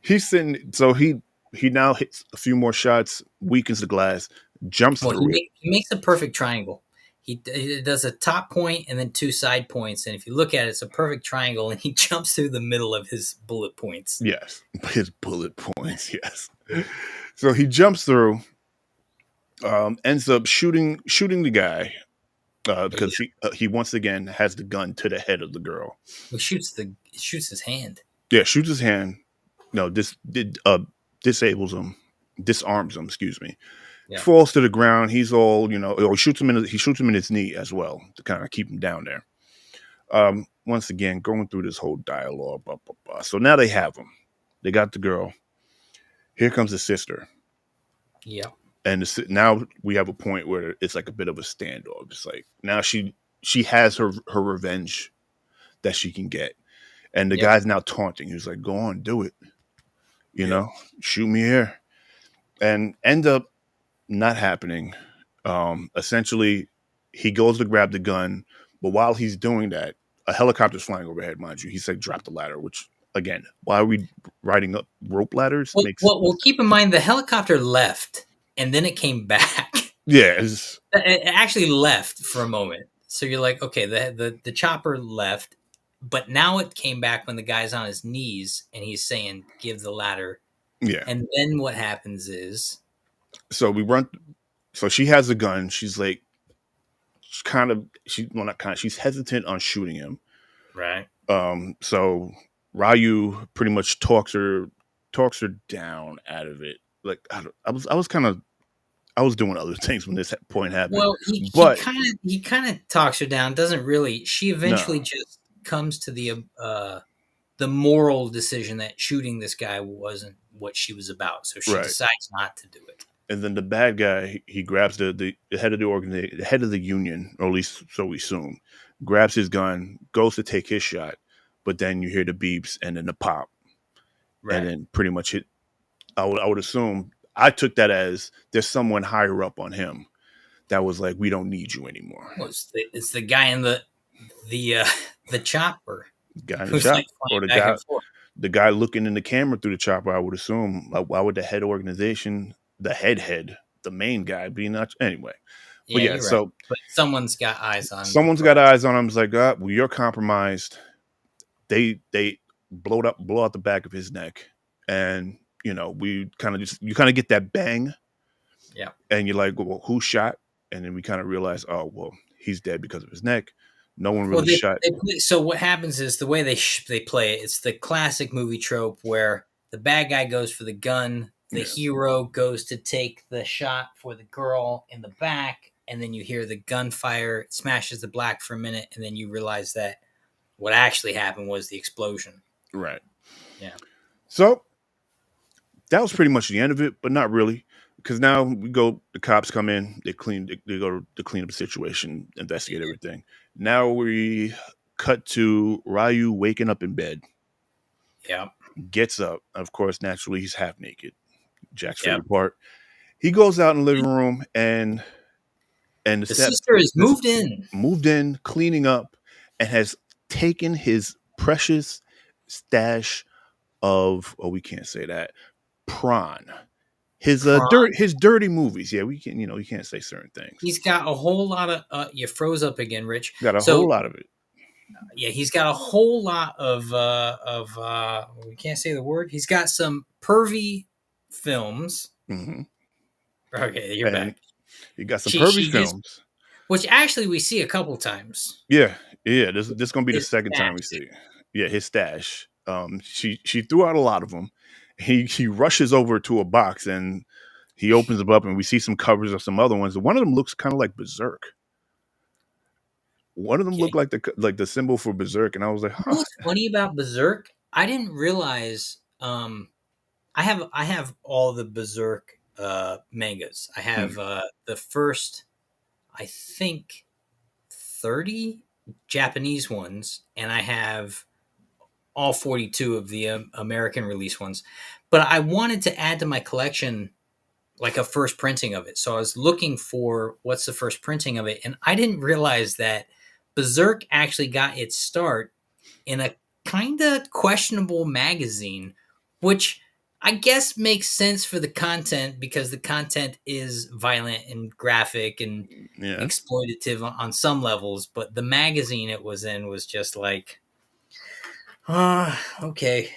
he's sitting. So he now hits a few more shots, weakens the glass, jumps Well, through it. he makes a perfect triangle. He does a top point and then two side points, and if you look at it, it's a perfect triangle, and he jumps through the middle of his bullet points. Yes, his bullet points. Yes. So he jumps through, ends up shooting the guy Yeah, because he once again has the gun to the head of the girl. he shoots his hand. Yeah, shoots his hand. No, this did disables him, disarms him. Excuse me. Yeah, Falls to the ground. He's all or he shoots him in his knee as well to kind of keep him down there. Once again, going through this whole dialogue. Blah, blah, blah. So now they have him. They got the girl. Here comes the sister. yeah, And now we have a point where it's like a bit of a standoff. It's like now she has her revenge that she can get, and the yep, guy's now taunting. He's like, "Go on, do it. You yep. know, shoot me here," and end up not happening. Essentially, he goes to grab the gun, but while he's doing that, a helicopter's flying overhead. Mind you, he said, "Drop the ladder," which again, why are we riding up rope ladders? Makes Well, keep in mind the helicopter left, and then it came back. yeah, it's, It actually left for a moment. So you're like, okay, the chopper left, but now it came back when the guy's on his knees and he's saying, "Give the ladder." yeah. And then what happens is, So we run. So she has a gun. She's like, well, not kind of. She's hesitant on shooting him. right? So Ryu pretty much talks her down out of it. Like I was kind of I was doing other things when this point happened, Well, but he kind of talks her down. Doesn't really. She no, eventually just comes to the moral decision that shooting this guy wasn't what she was about. So she right. decides not to do it. And then the bad guy, he grabs the head of the organization, the head of the union, or at least so we assume, grabs his gun, goes to take his shot, but then you hear the beeps and then the pop, and Right. then pretty much it. I would assume I took that as there's someone higher up on him that was like, we don't need you anymore. Well, it's the guy in the uh, the chopper Guy in the who's like shop, or flying back and forth. the guy looking in the camera through the chopper. I would assume. Like, why would the head organization, the head, the main guy, be not anyway? But Yeah, yeah, you're right. so But someone's got eyes on him. someone's got eyes on him. It's like, well, you're compromised. They blow out the back of his neck, and we kind of just you kind of get that bang, Yeah. and you're like, well, who shot? And then we kind of realize, oh well, he's dead because of his neck. No one Well, really shot. so what happens is the way they play it. It's the classic movie trope where the bad guy goes for the gun, the Yeah, hero goes to take the shot for the girl in the back, and then you hear the gunfire, it smashes the black for a minute, and then you realize that what actually happened was the explosion. right. Yeah. So that was pretty much the end of it, but not really, because now the cops come in, they go to clean up the situation, investigate everything. Now we cut to Ryu waking up in bed, Yeah. gets up, of course, naturally he's half naked. Jack's Yeah. favorite part. He goes out in the living room and the The step sister is this moved in. moved in, cleaning up, and has taken his precious stash of we can't say that prawn. His Prawn. his dirty movies. Yeah, we can you can't say certain things. He's got a whole lot of. You froze up again, Rich. Got a So whole lot of it. yeah, he's got a whole lot of. We can't say the word. He's got some pervy films. Hmm. Okay, you're And back. he got some pervy She his, films. which actually we see a couple times. Yeah, yeah. This gonna be the His second time we stash. see it. Yeah, his stash. She threw out a lot of them. He rushes over to a box and he opens them up and we see some covers of some other ones. One of them looks kind of like Berserk. One of them Okay. looked like the symbol for Berserk, and I was like, You know huh. what's funny about Berserk? I didn't realize. I have all the Berserk mangas. I have Hmm. the first, I think, 30 Japanese ones, and I have all 42 of the American release ones. But I wanted to add to my collection like a first printing of it. So I was looking for what's the first printing of it, and I didn't realize that Berserk actually got its start in a kind of questionable magazine, which I guess makes sense for the content because the content is violent and graphic and Yeah. exploitative on some levels, but the magazine it was in was just like, okay.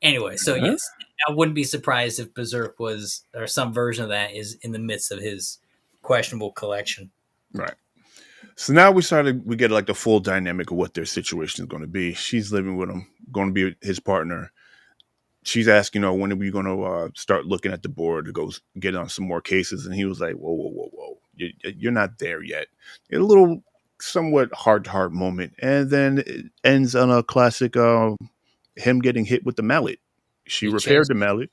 Anyway, so Huh? yes, I wouldn't be surprised if Berserk was or some version of that is in the midst of his questionable collection. Right. So now we get like the full dynamic of what their situation is going to be. She's living with him, going to be his partner. She's asking, when are we going to start looking at the board to go get on some more cases? And he was like, whoa, whoa, whoa, whoa. You're not there yet. A little somewhat heart to heart moment. And then it ends on a classic him getting hit with the mallet. She He repaired chased. the mallet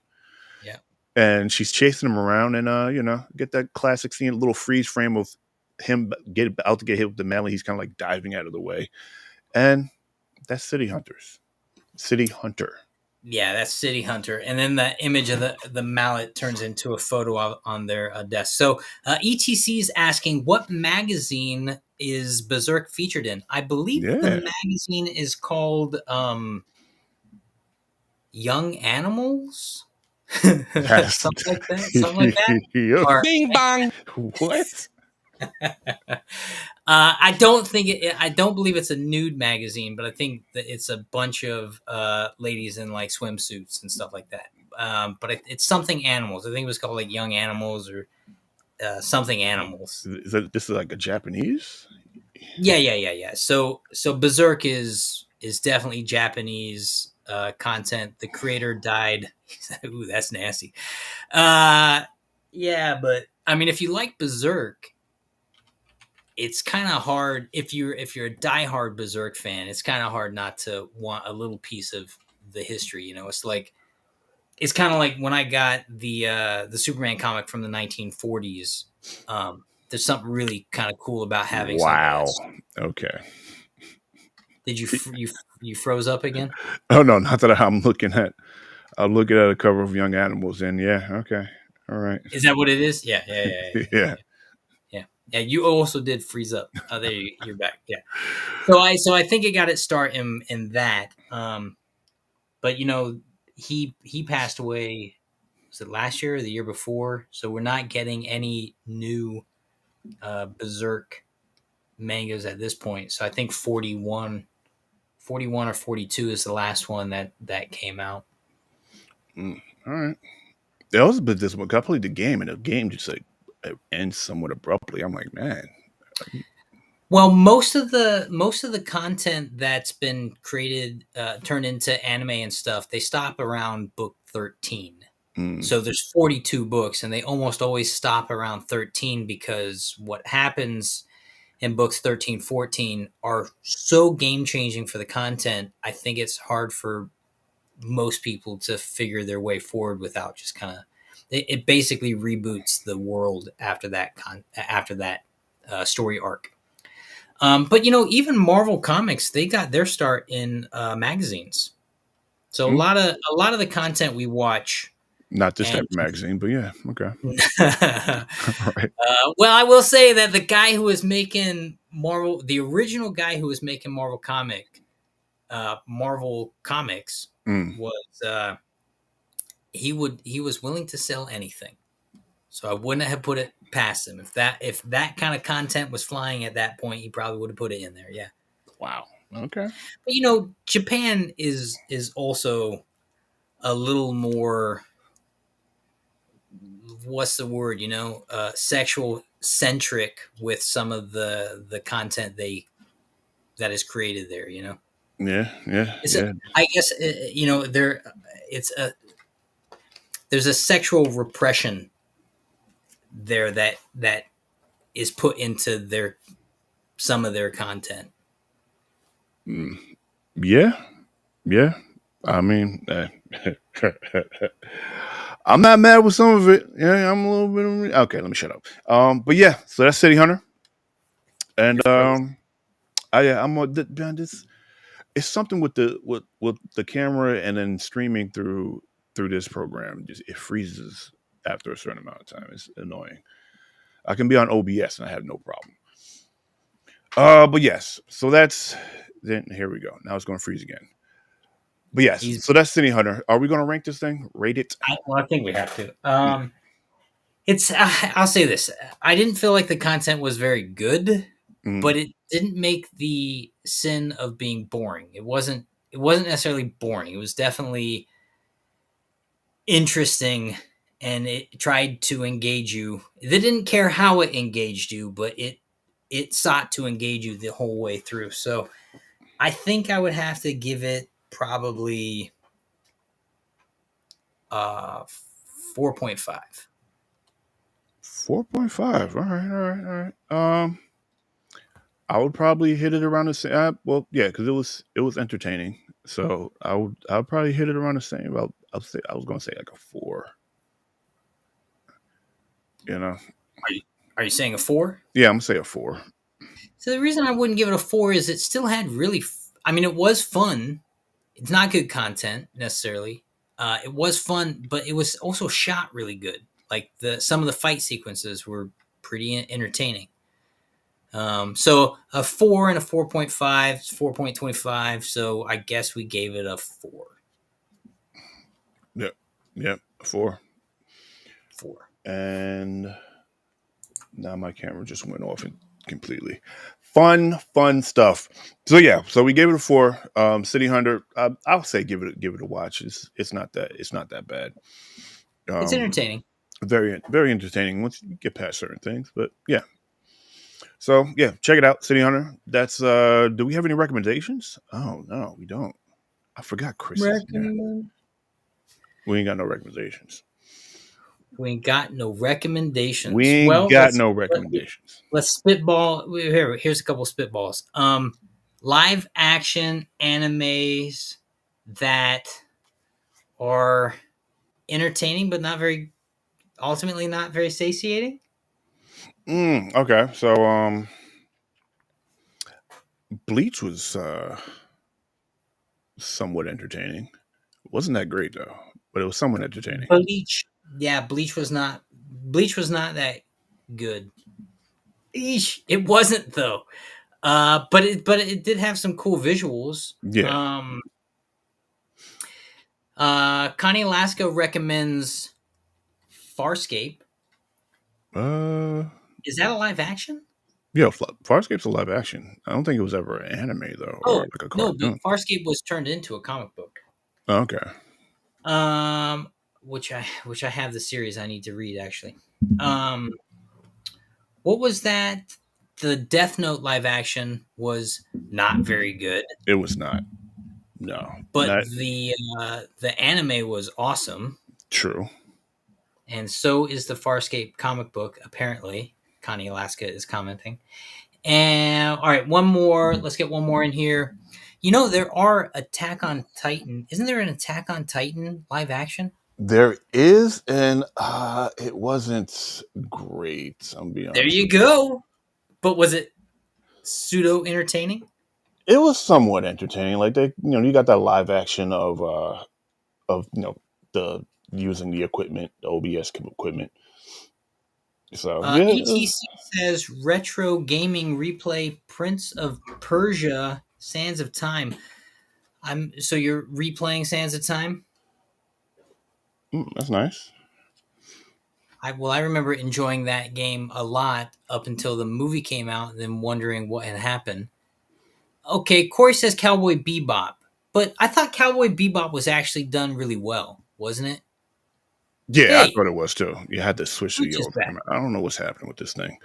Yeah, and she's chasing him around and, get that classic scene, a little freeze frame of him get out to get hit with the mallet. He's kind of like diving out of the way. And that's City Hunter. yeah, that's City Hunter, and then the image of the mallet turns into a photo on their desk. So ETC is asking, what magazine is Berserk featured in? I believe the Yeah. magazine is called Young Animals, That's something like that. Something like that. Yep. Or Bing bong. What? I don't think I don't believe it's a nude magazine, but I think that it's a bunch of ladies in like swimsuits and stuff like that. But it's something animals. I think it was called like Young Animals or something animals. This is like a Japanese? Yeah. So Berserk is definitely Japanese content. The creator died. Ooh, that's nasty. Yeah, but I mean, if you like Berserk, it's kind of hard if you're a diehard Berserk fan. It's kind of hard not to want a little piece of the history. It's kind of like when I got the Superman comic from the 1940s. There's something really kind of cool about having some of Wow. this. Okay. Did you froze up again? Oh no, not that I'm looking at. I'm looking at a cover of Young Animals, and yeah, okay, all right, Is that what it is? Yeah. yeah. Yeah, you also did freeze up. Oh, there you're back. Yeah. So I think it got its start in that. But he passed away. Was it last year or the year before? So we're not getting any new Berserk mangas at this point. So I think 41 or 42 is the last one that came out. All right. That was a bit this one. I played the game, and the game just like it ends somewhat abruptly. I'm like, man. Well, most of the content that's been created, turned into anime and stuff, they stop around book 13. Mm, So there's 42 books, and they almost always stop around 13 because what happens in books 13, 14 are so game changing for the content. I think it's hard for most people to figure their way forward without just kind of. It basically reboots the world after that story arc. But even Marvel Comics, they got their start in magazines. So a mm. lot of the content we watch Not this type and of magazine, but yeah, okay, all right. well, I will say that the guy who was making Marvel, the original guy who was making Marvel Comics, Mm, was he was willing to sell anything. So I wouldn't have put it past him if that kind of content was flying at that point, he probably would have put it in there. Yeah, wow. Okay. but Japan is also a little more, what's the word, sexual centric with some of the content that is created there. Yeah. Yeah. It's a, Yeah. I guess it's a there's a sexual repression there that is put into their some of their content. Mm, yeah. Yeah. I mean, I'm not mad with some of it. Yeah, I'm a little bit. Okay, let me shut up. But yeah, so that's City Hunter, and You're frozen. I'm man, this. It's something with the camera and then streaming through this program. Just it freezes after a certain amount of time. It's annoying. I can be on OBS and I have no problem. But yes, so that's then. Here we go. Now it's going to freeze again. But yes, He's so that's City Hunter. Are we going to rank this thing? Rate it? well, I think we have to. Yeah. It's I'll say this. I didn't feel like the content was very good, Mm. but it didn't make the sin of being boring. It wasn't necessarily boring. It was definitely interesting and it tried to engage you. They didn't care how it engaged you, but it sought to engage you the whole way through. So I think I would have to give it probably 4.5. 4.5. All right, all right, all right. I would probably hit it around the same. Well, yeah, because it was entertaining. So I'll probably hit it around the same. I'll say I was gonna say like a 4. You know, Are you saying a 4? yeah, I'm gonna say a 4. So the reason I wouldn't give it a 4 is it still had really I mean it was fun. It's not good content necessarily. It was fun, but it was also shot really good. Like some of the fight sequences were pretty entertaining. So a 4 and a 4.5, 4.25. So I guess we gave it a 4. Yep, yep, a 4. 4. And now my camera just went off completely. Fun stuff. So yeah, so we gave it a 4. City Hunter, I'll say give it a watch. It's not that bad. It's Um, entertaining. very entertaining once you get past certain things. But yeah, so yeah, check it out, City Hunter. That's Do we have any recommendations? Oh no, we don't. I forgot Chris is here. Recommend. We ain't got no recommendations. We ain't got no We recommendations. ain't Well, got let's no let, recommendations. let's spitball. Here's a couple spitballs. Live action animes that are entertaining, but ultimately not very satiating. Okay, so Bleach was somewhat entertaining. It wasn't that great though, but it was somewhat entertaining. Bleach, yeah, Bleach was not that good. Eesh, it wasn't though. But it did have some cool visuals. Yeah. Connie Alaska recommends Farscape. Uh. Is that a live action? Yeah. Farscape's a live action. I don't think it was ever an anime though, or Oh like a no, but cartoon. Farscape was turned into a comic book. Okay. Um, which I have the series I need to read actually. Um, what was that? The Death Note live action was not very good, It was not. No. but Not the anime was awesome, true. and so is the Farscape comic book. Apparently, Connie Alaska is commenting. And all right, one more. Let's get one more in here. There are Attack on Titan. Isn't there an Attack on Titan live action? There is, and it wasn't great. I'm be There honest you with you. go. But was it pseudo entertaining? It was somewhat entertaining. Like you got that live action of the using the equipment, the OBS equipment. So yeah, it was, ETC says retro gaming replay Prince of Persia Sands of Time. So you're replaying Sands of Time? that's nice. I remember enjoying that game a lot up until the movie came out and then wondering what had happened. Okay, Corey says Cowboy Bebop, but I thought Cowboy Bebop was actually done really well, wasn't it? Yeah, I Hey, thought it was too. You had to switch to the Twitch is old back. camera. I don't know what's happening with this thing.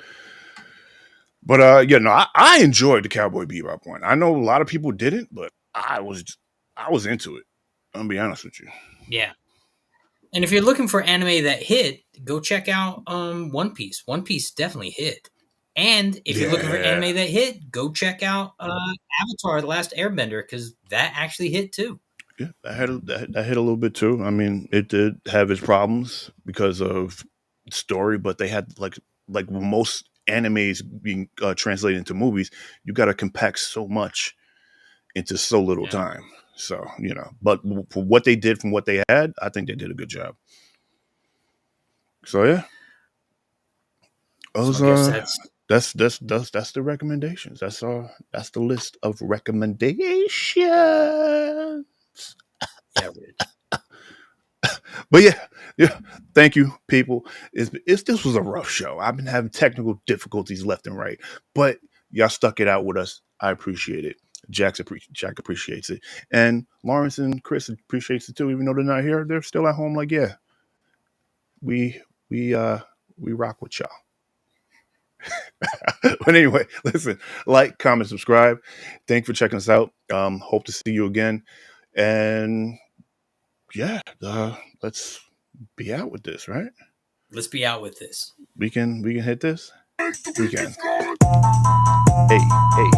But yeah, no, I enjoyed the Cowboy Bebop one. I know a lot of people didn't, but I was into it. I'll be honest with you. Yeah. And if you're looking for anime that hit, go check out One Piece. One Piece definitely hit. And if you're looking for Yeah, anime that hit, go check out Avatar: The Last Airbender because that actually hit too. yeah, that hit a little bit too. I mean, it did have its problems because of story, but they had like most animes being translated into movies, you got to compact so much into so little Yeah. time. So but for what they did from what they had, I think they did a good job. So yeah, So those I guess are that's that's the recommendations. That's the list of recommendations. Average. But yeah, thank you, people. This was a rough show. I've been having technical difficulties left and right, but y'all stuck it out with us. I appreciate it. Jack appreciates it, and Lawrence and Chris appreciates it too. Even though they're not here, they're still at home. Like, yeah, we we uh we rock with y'all. But anyway, listen, like, comment, subscribe. Thanks for checking us out. Hope to see you again, and yeah, let's be out with this, right? Let's be out with this. We can hit this. We can. Hey, hey.